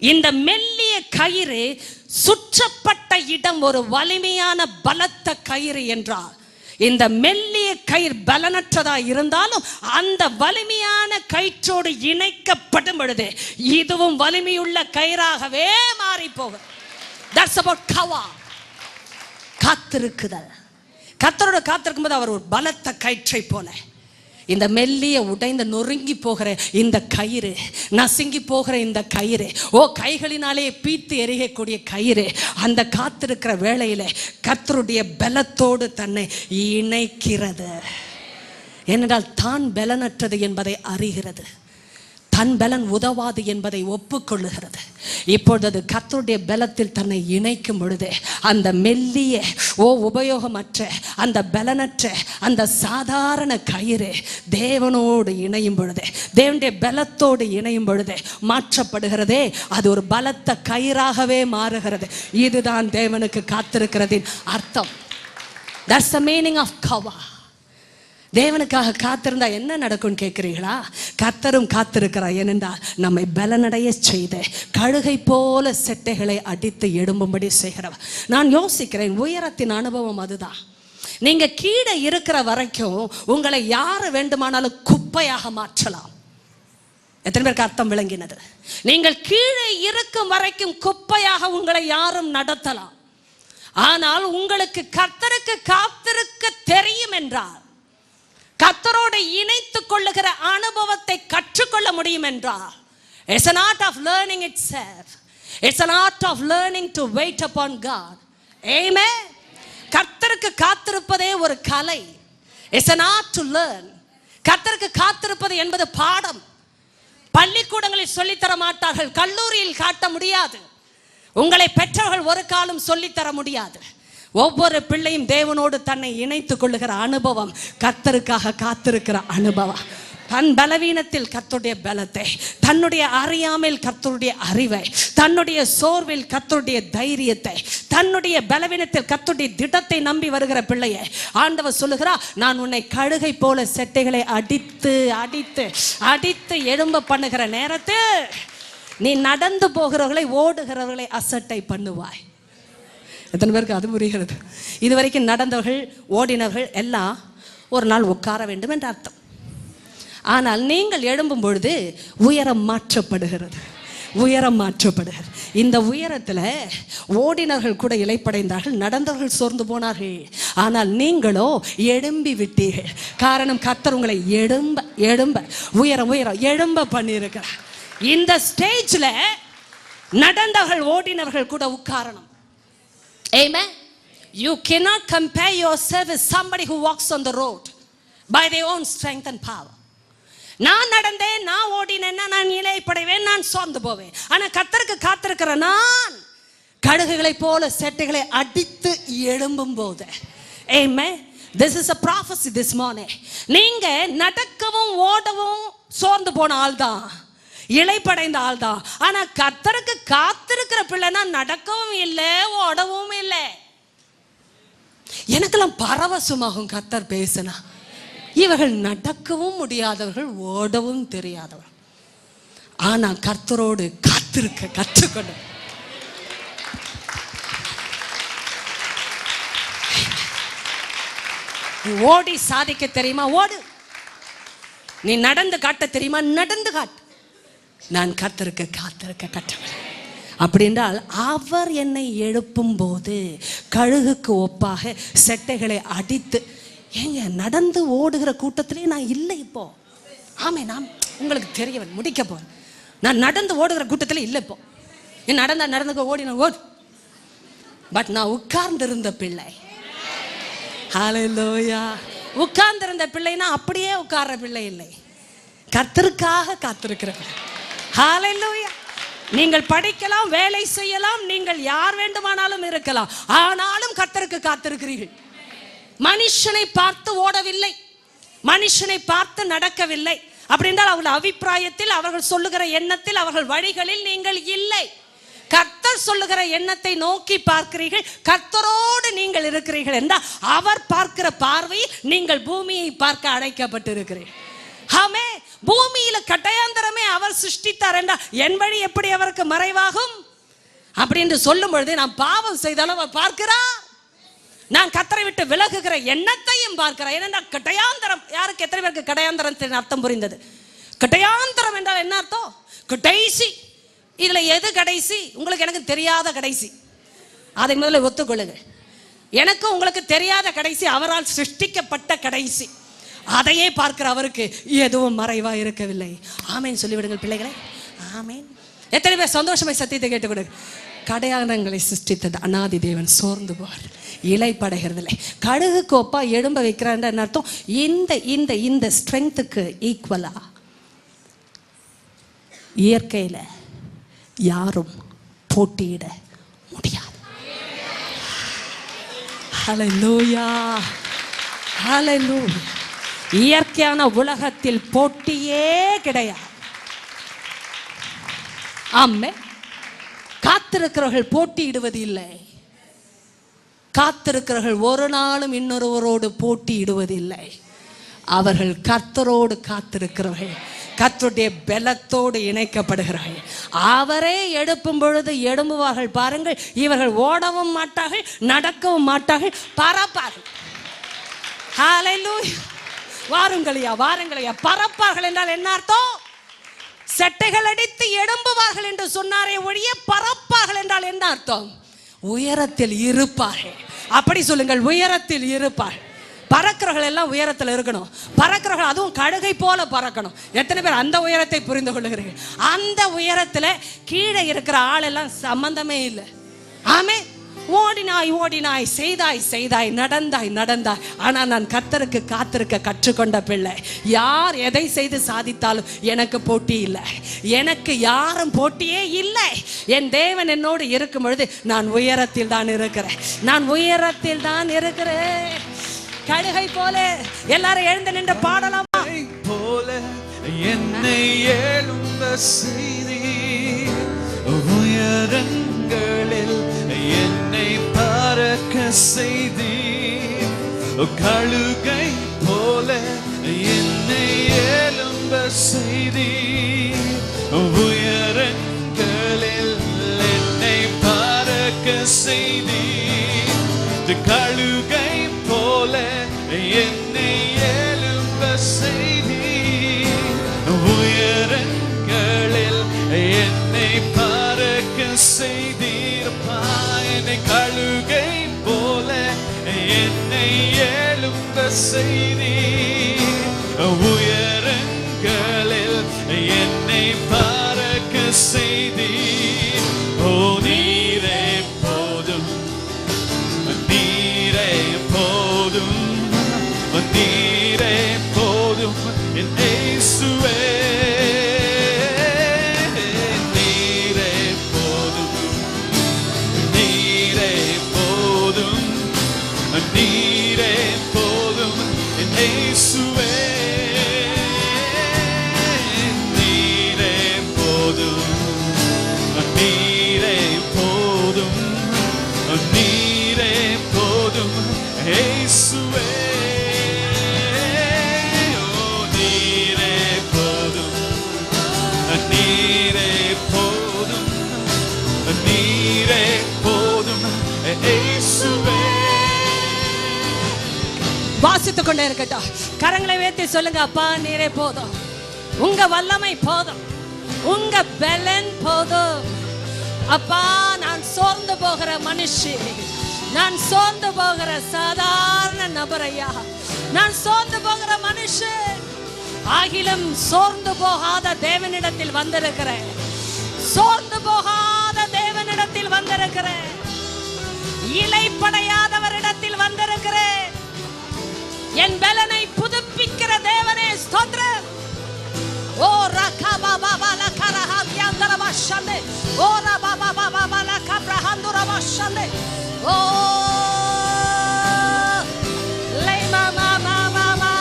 S1: இந்த மெல்லிய கயிறு சுற்றப்பட்ட இடம் ஒரு வலிமையான பலத்த கயிறு என்றார். இந்த மெல்லிய கயிறு பலனற்றதா இருந்தாலும் அந்த வலிமையான கயிற்றோடு இணைக்கப்படும் பொழுது இதுவும் வலிமையுள்ள கயிறாகவே மாறி போகும். That's about kawa. காத்திருக்குதல். கர்த்தரோட காத்திருக்கும் போது அவர் ஒரு பலத்த கயிற்றை போல இந்த மெல்லிய உடைந்த நொறுங்கி போகிற இந்த கயிறு, நசுங்கி போகிற இந்த கயிறு, கைகளினாலே பீத்து எறியக்கூடிய கயிறு, அந்த காத்திருக்கிற வேளையில கர்த்தருடைய பலத்தோடு தன்னை இணைக்கிறது. ஏனென்றால் தான் பலனற்றது என்பதை அறிகிறது, தன் பலன் உதவாது என்பதை ஒப்புக்கொள்ளுகிறது. இப்பொழுது கர்த்தருடைய பலத்தில் தன்னை இணைக்கும் பொழுது அந்த மெல்லிய உபயோகமற்ற அந்த பலனற்ற அந்த சாதாரண கயிறு தேவனோடு இணையும் பொழுது, தேவனுடைய பலத்தோடு இணையும் பொழுது மாற்றப்படுகிறதே, அது ஒரு பலத்த கயிறாகவே மாறுகிறது. இதுதான் தேவனுக்கு காத்திருக்கிறதின் அர்த்தம். That's the meaning of kawa. தேவனுக்காக காத்திருந்தா என்ன நடக்கும் கேட்கிறீங்களா? கர்த்தரும் காத்திருக்கிறார். ஏனென்றால் நம்மை பலனடைய செய்து கழுகை போல செட்டைகளை அடித்து எழும்பும்படி செய்கிறவர். நான் யோசிக்கிறேன், உயரத்தின் அனுபவம் அதுதான். நீங்க கீழே இருக்கிற வரைக்கும் உங்களை யாரு வேண்டுமானாலும் குப்பையாக மாற்றலாம். எத்தனை பேருக்கு அர்த்தம் விளங்கினது? நீங்கள் கீழே இருக்கும் வரைக்கும் குப்பையாக உங்களை யாரும் நடத்தலாம். ஆனால் உங்களுக்கு கர்த்தருக்கு காத்திருக்க தெரியும் என்றால், கர்த்தரோடு இணைத்துக் கொள்ளுகிற அனுபவத்தை கற்றுக்கொள்ள முடியும் என்றால், it's an art of learning itself. It's an art of learning to wait upon God. Amen. கர்த்தருக்கு காத்திருப்பதே ஒரு கலை. It's an art to learn. கர்த்தருக்கு காத்திருப்பது என்பது பாடம். பள்ளிக்கூடங்களில் சொல்லித்தர மாட்டார்கள், கல்லூரியில் காட்ட முடியாது, உங்களை பெற்றவர்கள் ஒரு காலம் சொல்லித்தர முடியாது. ஒவ்வொரு பிள்ளையும் தேவனோடு தன்னை இணைத்துக் கொள்ளுகிற அனுபவம், கர்த்தருக்காக காத்திருக்கிற அனுபவம். தன் பலவீனத்தில் கர்த்தருடைய பலத்தை, தன்னுடைய அறியாமையில் கர்த்தருடைய அறிவை, தன்னுடைய சோர்வில் கர்த்தருடைய தைரியத்தை, தன்னுடைய பலவீனத்தில் கர்த்தருடைய திடத்தை நம்பி வருகிற பிள்ளையை ஆண்டவர் சொல்லுகிறார், நான் உன்னை கழுகை போல செட்டைகளை அடித்து அடித்து அடித்து எழும்ப பண்ணுகிற நேரத்தில் நீ நடந்து போகிறவர்களை ஓடுகிறவர்களை அசட்டை பண்ணுவாய். எத்தனை பேருக்கு அது புரிகிறது? இதுவரைக்கும் நடந்தவர்கள் ஓடினவர்கள் எல்லாம் ஒரு நாள் உட்கார வேண்டும் என்ற அர்த்தம். ஆனால் நீங்கள் எழும்பும் பொழுது உயரம் மாற்றப்படுகிறது, உயரம் மாற்றப்படுகிறது. இந்த உயரத்தில் ஓடினர்கள் கூட இளைப்படைந்தார்கள், நடந்தவர்கள் சோர்ந்து போனார்கள். ஆனால் நீங்களோ எழும்பி விட்டீர்கள். காரணம், கர்த்தர் உங்களை எழும்ப எழும்ப உயரம் உயரம் எழும்ப பண்ணியிருக்கிறார். இந்த ஸ்டேஜில் நடந்தவர்கள் ஓடினவர்கள் கூட உட்காரணும். Amen. You cannot compare yourself with somebody who walks on the road by their own strength and power. நான் நடந்தேன், நான் ஓடினேன்னா நான் இளைப்படைவேன், நான் சோர்ந்து போவேன். ஆனா கர்த்தருக்கு காத்திருக்கிற நான் கழுகுகளை போல செட்டைகளை அடித்து எழும்பும் போது, Amen. This is a prophecy this morning. நீங்க நடக்கவும் ஓடவும் சோர்ந்து போன ஆள் தான், இளைப்படைந்த ஆள் தான். ஆனா கர்த்தருக்கு காத்திருக்கிற பிள்ளைனா நடக்கவும் இல்லை, ஓடவும் இல்லை. எனக்கெல்லாம் பரவசமாகும் கர்த்தர் பேசினா. இவர்கள் நடக்கவும் முடியாதவர்கள், ஓடவும் தெரியாதவர்கள். ஆனா கர்த்தரோடு காத்திருக்க கற்றுக்கொண்டு ஓடி சாதிக்க தெரியுமா? ஓடு. நீ நடந்து காட்ட தெரியுமா? நடந்து காட்டு. நான் கர்த்தருக்கு காத்திருக்க கற்றவன். அப்படி என்றால் அவர் என்னை எழுப்பும் போது கழுகுக்கு ஒப்பாக செட்டைகளை அடித்து, ஏங்க நடந்து ஓடுகிற கூட்டத்திலே நான் இல்லை இப்போ. ஆமே, நான் உங்களுக்கு தெரியவன் முடிக்க போறேன். நான் நடந்து ஓடுகிற கூட்டத்தில் இல்லை இப்போ. நடந்தா நடந்து ஓடி நான் ஓடு. பட் நான் உட்கார்ந்திருந்த பிள்ளை. ஹல்லேலூயா. உட்கார்ந்திருந்த பிள்ளைனா அப்படியே உட்கார்ற பிள்ளை இல்லை, கர்த்தருக்காக காத்திருக்கிற பிள்ளை. ஹல்லேலூயா. நீங்கள் படிக்கலாம், வேலை செய்யலாம், நீங்கள் யார் வேண்டுமானாலும் இருக்கலாம், ஆனாலும் கர்த்தருக்கு காத்திருக்கிறீர்கள். மனுஷனை பார்த்து ஓடவில்லை, மனுஷனை பார்த்து நடக்கவில்லை. அப்படி என்றால் அவர்கள் அபிப்பிராயத்தில், அவர்கள் சொல்லுகிற எண்ணத்தில், அவர்கள் வழிகளில் நீங்கள் இல்லை. கர்த்தர் சொல்லுகிற எண்ணத்தை நோக்கி பார்க்கிறீர்கள், கர்த்தரோடு நீங்கள் இருக்கிறீர்கள் என்றால் அவர் பார்க்கிற பார்வையில் நீங்கள் பூமியை பார்க்க அழைக்கப்பட்டு இருக்கிறீர்கள். ஆமே, பூமியில கட்டாயந்தரமே அவர் சிருஷ்டித்தார் என்றால் என் வழி எப்படி அவருக்கு மறைவாகும் அப்படின்னு சொல்லும் பொழுது நாம் பாவம் செய்தாலும் அவர் பார்க்கிறார். நான் கர்த்தரை விட்டு விலகுகிற எண்ணத்தையும் பார்க்கிறார். ஏனென்றா கட்டாயந்தரம், யாருக்கு எத்தனை பேருக்கு கட்டாயந்தரத்தின் அர்த்தம் புரிந்தது? கட்டாயந்தரம் என்றால் என்ன அர்த்தம்? கடைசி. இதுல எது கடைசி? உங்களுக்கு எனக்கு தெரியாத கடைசி. அதை முதல்ல ஒத்துக்கொள்ளுங்க. எனக்கு உங்களுக்கு தெரியாத கடைசி அவரால் சிருஷ்டிக்கப்பட்ட கடைசி. அதையே பார்க்கிற அவருக்கு எதுவும் மறைவா இருக்கவில்லை. ஆமேன் சொல்லிவிடுங்கள் பிள்ளைகளே. ஆமேன். எத்தனை பேர் சந்தோஷமாய் சத்தியத்தை கேட்டுக்கொடு? கடையானங்களை சிருஷ்டித்தது அநாதி தேவன் சோர்ந்து போவார், இலை படைகிறதில்லை. கடுகு கோப்பா எழும்ப வைக்கிறான்ற அர்த்தம் இந்த இந்த இந்த ஸ்ட்ரெங்த்துக்கு ஈக்குவலா இயற்கையில யாரும் போட்டியிட முடியாது. ஹல்லேலூயா, ஹல்லேலூயா. இயற்கையான உலகத்தில் போட்டியே கிடையாது. ஆமே. காத்திருக்கிறவர்கள் போட்டியிடுவது இல்லை. காத்திருக்கிறவர்கள் ஒரு நாளும் இன்னொருவரோடு போட்டியிடுவதில்லை. அவர்கள் கர்த்தரோடு காத்திருக்கிறவர்கள், கர்த்தருடைய பலத்தோடு இணைக்கப்படுகிறார்கள். அவரே எடுப்பும் பொழுது எழும்புவார்கள். பாருங்கள், இவர்கள் ஓடவும் மாட்டார்கள், நடக்கவும் மாட்டார்கள், பறப்பார்கள். ஹல்லேலூயா. வாருங்களையா, வாருங்களையா. பறப்பார்கள் என்றால் என்ன அர்த்தம்? செட்டைகள் அடித்து எழும்புவார்கள் என்று சொன்னாரே ஒழிய பறப்பார்கள் என்றால் என்ன அர்த்தம்? உயரத்தில் இருப்பார்கள். அப்படி சொல்லுங்கள், உயரத்தில் இருப்பார்கள். பறக்கிறவர்கள் எல்லாம் உயரத்தில் இருக்கணும். பறக்கிறவர்கள் அதுவும் கழுகை போல பறக்கணும். எத்தனை பேர் அந்த உயரத்தை புரிந்து கொள்ளுகிறீர்கள்? அந்த உயரத்தில் கீழே இருக்கிற ஆள் எல்லாம் சம்பந்தமே இல்லை. ஆமே. ஓடினாய் ஓடினாய், செய்தாய் செய்தாய், நடந்தாய் நடந்தாய். ஆனால் நான் கர்த்தருக்கு காத்திருக்க கற்றுக்கொண்ட பிள்ளை. யார் எதை செய்து சாதித்தாலும் எனக்கு போட்டி இல்லை. எனக்கு யாரும் போட்டியே இல்லை. என் தேவன் என்னோடு இருக்கும் பொழுது நான் உயரத்தில் தான் இருக்கிறேன். நான் உயரத்தில் தான் இருக்கிறேன். கழுகை போல எல்லாரும் எழுந்து நின்று பாடலாமா? போல என்னை எழும்ப செய்தி உயரங்களில் என்னை பறக்க செய்தி, கழுகை போல என்னை எழும்ப செய்தி உயரங்களில் என்னை பறக்க செய்தி, கழுகை போல என்னை எழும்ப செய்தி உயரங்களில் என்னை பறக்க செய்தீர்ப்பா. என்னை கழுகை போல என்னை எழும்ப செய்தி உயரங்களில் என்னை பறக்க செய்தி. ஓ நீரே போதும், நீரே போதும், நீரே போதும் என் இயேசுவே. நீரே போதும், நீரே போதும், நீரே போதும் என் இயேசுவே. நீரே போதும், நீரே போதும், நீரே போதும் இயேசுவே. நீரே போதும், நீரே போதும், நீரே போதும் இயேசுவே. வாசித்துக் கொண்டே இருக்கட்டும். கரங்களை உயர்த்தி சொல்லுங்க, அப்பா நீரே போதும், உங்க வல்லமை போதும், உங்க பலன் போதும். அப்பா நான் சோர்ந்து போகிற மனுஷி, நான் சோர்ந்து போகிற சாதாரண நபரையா, நான் சோர்ந்து போகிற மனுஷன். ஆகிலும் சோர்ந்து போகாத தேவனிடத்தில் வந்திருக்கிறேன். சோர்ந்து போகாத தேவனிடத்தில் வந்திருக்கிறேன். இலைப்படையாதவரிடத்தில் வந்திருக்கிறேன். என் பலனை புதுப்பிக்கிற தேவனே ஸ்தோத்திரம். ஓ ரகா பாபா பாலா கரஹா தியாந்தரவா ஷந்தே, ஓ ரபா பாபா பாலா கப்ரஹந்துரவா ஷந்தே, ஓ லை மாமா மாமா.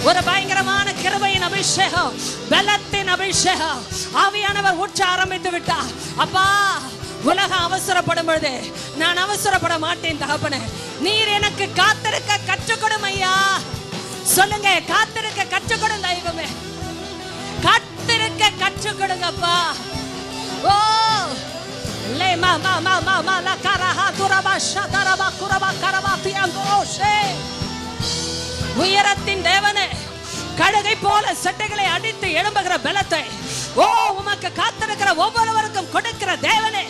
S1: ஒரு பயங்கரமான கிருபையின் அபிஷேகம், பலத்தின் அபிஷேகம். ஆவியானவர் ஊற்ற ஆரம்பித்து விட்டார். அப்பா உலகம் அவசரப்படும் பொழுது நான் அவசரப்பட மாட்டேன் தகப்பனே. நீர் எனக்கு காத்திருக்க கற்றுக்கொடும் ஐயா. சொல்லுங்க, காத்திருக்க கற்றுக்கொடும் தெய்வமே, காத்திருக்க கற்றுக்கொடுங்கப்பா. ஓ லே மா மா மா மா மா லா கரஹா துரபா ஷதரபா குரபா கரபா தியங்கோஷே. உயரத்தின் தேவனே, கழுகை போல சட்டைகளை அடித்து எழும்புகிற பலத்தை ஓ உமக்கு காத்திருக்கிற ஒவ்வொருவருக்கும் கொடுக்கிற தேவனே,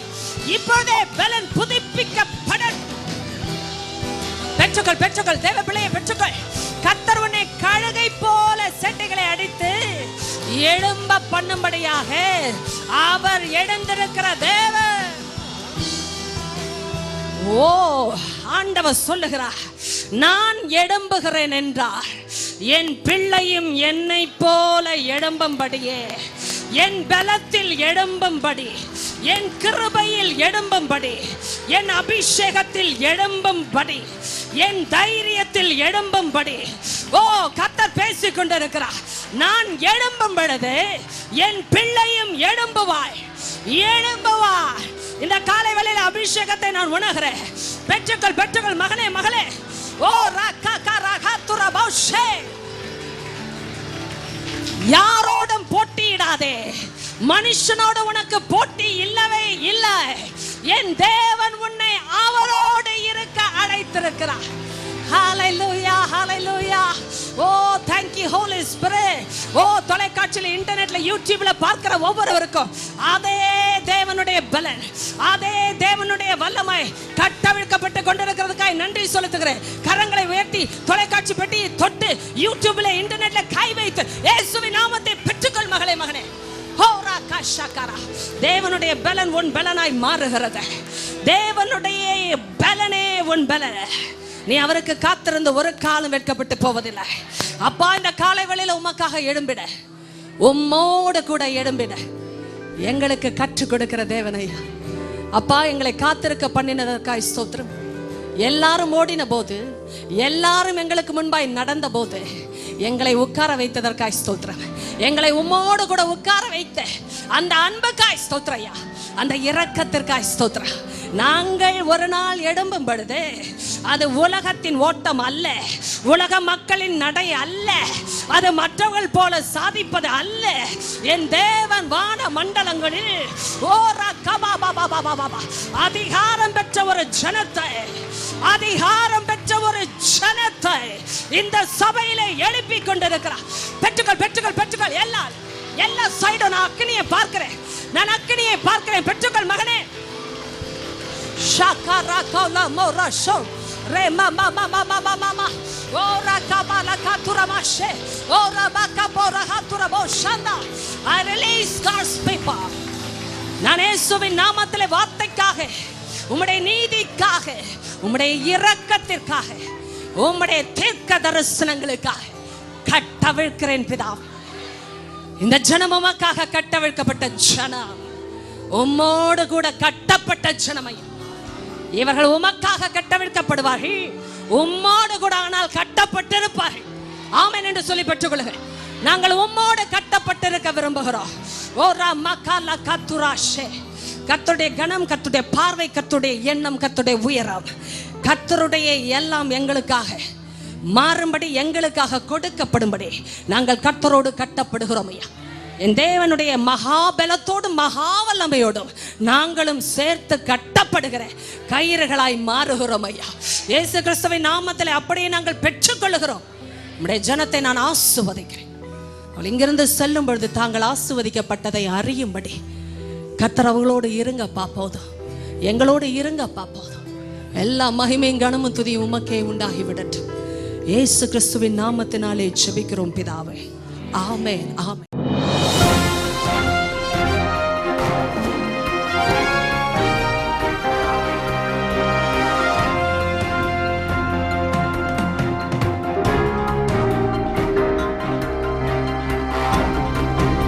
S1: இப்பொழுதே பலன் புதுப்பிக்கப்பட பெற்றுக்கள் பெற்றுக்கள் தேவ பிள்ளையை பெற்றுக்கள். கர்த்தர் உன்னை கழுகை போல சட்டைகளை அடித்து எழும்ப பண்ணும்படியாக அவர் எழுந்திருக்கிற தேவன். ஓ ஆண்டவர் சொல்லுகிறார், நான் எழும்புகிறேன் என்றார் என் பிள்ளையும் என்னை போல எழும்பும்படியே, என் பலத்தில் எழும்பும்படி, என் கிருபையில் எழும்பும்படி, என் அபிஷேகத்தில் எழும்பும்படி, என் தைரியத்தில் எழும்பும்படி ஓ கர்த்தர் பேசிக் கொண்டிருக்கிறார். நான் எழும்பும் பொழுது என் பிள்ளையும் எழும்புவாய், எழும்புவாய். இந்த காலை வேளையில் அபிஷேகத்தை நான் உணர்கிறேன். பெற்றுக்கள் பெற்றுக்கள் மகனே மகளே. ஓ ராகா ராகா துரபௌஷே. யாரோடும் போட்டியிடாதே. மனுஷனோடு உனக்கு போட்டி இல்லவே இல்லை. என் தேவன் உன்னை அவரோடு இருக்க அழைத்திருக்கிறார். ஹalleluya hallelujah. O thank you holy spirit. ஓ தொலைக்காட்சியில இன்டர்நெட்ல யூடியூப்ல பார்க்கிற ஒவ்வொருவருக்கும் அதே தேவனுடைய பலன், அதே தேவனுடைய வல்லமை கட்டவிழ்க்கப்பட்டு கொண்டிருக்கிறதுக்காக நன்றி செலுத்துகிறேன். கரங்களை உயர்த்தி தொலைக்காட்சி பெட்டி தொட்டு யூடியூப்ல இன்டர்நெட்ல கை வைத்து இயேசுவின் நாமத்தை பெற்றுக்கொள் மகளே மகனே. ஹோரா கஷகரா. தேவனுடைய பலன் உன் பலனாய் மாறுகிறது. தேவனுடைய பலனே உன் பலன். நீ அவருக்கு காத்திருந்து ஒரு காலம் வெட்கப்பட்டு போவதில்லை. அப்பா, இந்த காலை வேளையில உமக்காக எழும்பிட, உம்மோடு கூட எழும்பிட எங்களுக்கு கற்றுக் கொடுக்கிற தேவனையா அப்பா, எங்களை காத்திருக்க பண்ணினதற்காய் ஸ்தோத்திரம். எல்லாரும் ஓடின போது, எல்லாரும் எங்களுக்கு முன்பாய் நடந்த போது எங்களை உட்கார வைத்ததற்காய் ஸ்தோத்திரம். எங்களை உம்மோடு கூட உட்கார வைத்த அந்த அன்புக்காய் ஸ்தோத்திரையா, அந்த இரக்கத்திற்காய் ஸ்தோத்திரம். நாங்கள் ஒரு நாள் எழும்பும் பொழுது அது உலகத்தின் ஓட்டம் அல்ல, உலக மக்களின் நடை அல்ல, அது மற்றவர்கள் போல சாதிப்பது அல்ல. என் தேவன் வான மண்டலங்களில் அதிகாரம் பெற்ற ஒரு ஜனத்தை, அதிகாரம் பெற்ற ஒரு ஜனத்தை இந்த சபையிலே எழுப்பி கொண்டிருக்கிறார். பெற்றுக்கள் பெற்றுக்கள் பெற்றுக்கள். எல்லா சைடும் நான் அக்கினியை பார்க்கிறேன், நான் அக்கினியை பார்க்கிறேன். பெற்றுக்கள் மகனே. ஷாகாரா கௌலா மோரா ஷோ ரே மாமா மாமா மாமா மாமா ஓரா கபாலா காதுரமாஷே ஓரா பாகபோரா ஹாதுரபோ Shantha. I release God's people. நான் இயேசுவின் நாமத்திலே வார்த்தைக்காக, உம்முடைய நீதிக்காக, உம்முடைய இரக்கத்திற்காக, உம்முடைய தீர்க்க தரிசனங்களுக்காக கட்டவிழ்க்கிறேன் பிதாவே. இந்த ஜனம் உமக்காக கட்டவிழ்க்கப்பட்ட ஜனம், உம்மோடு கூட கட்டப்பட்ட ஜனமையும் இவர்கள் உமக்காக கட்டவிழ்க்கப்படுவார்கள், உம்மோடு கூட ஆனால் கட்டப்பட்டிருப்பார்கள். ஆமென் என்று சொல்லி பெற்றுக்கொள்ளுங்கள். நாங்கள் உம்மோடு கட்டப்பட்டிருக்க விரும்புகிறோம். ஓ ராமகாலா கத்துராஷே. கர்த்தருடைய கணம், கர்த்தருடைய பார்வை, கர்த்தருடைய எண்ணம், கர்த்தருடைய உயரம், கர்த்தருடைய எல்லாம் எங்களுக்காக மாறும்படி, எங்களுக்காக கொடுக்கப்படும்படி நாங்கள் கர்த்தரோடு கட்டப்படுகிறோம் ஐயா. என் தேவனுடைய மகாபலத்தோடும் மகாவல்லமையோடும் நாங்களும் சேர்த்து கட்டப்படுகிற கயிறுகளாய் மாறுகிறோம் ஐயா. இயேசு கிறிஸ்துவின் நாமத்தில் அப்படியே நாங்கள் பெற்றுக்கொள்ளுகிறோம். நம்முடைய ஜனத்தை நான் ஆசீர்வதிக்கிறேன். இங்கிருந்து செல்லும் பொழுது தாங்கள் ஆசீர்வதிக்கப்பட்டதை அறியும்படி கர்த்தர் அவங்களோடு இருங்கப்பா போதும், எங்களோடு இருங்கப்பா போதும். எல்லா மகிமையும் கனமும் துதியும் உமக்கே உண்டாகிவிடட்டும். இயேசு கிறிஸ்துவின் நாமத்தினாலே ஜெபிக்கிறோம் பிதாவே. ஆமென் ஆமென்.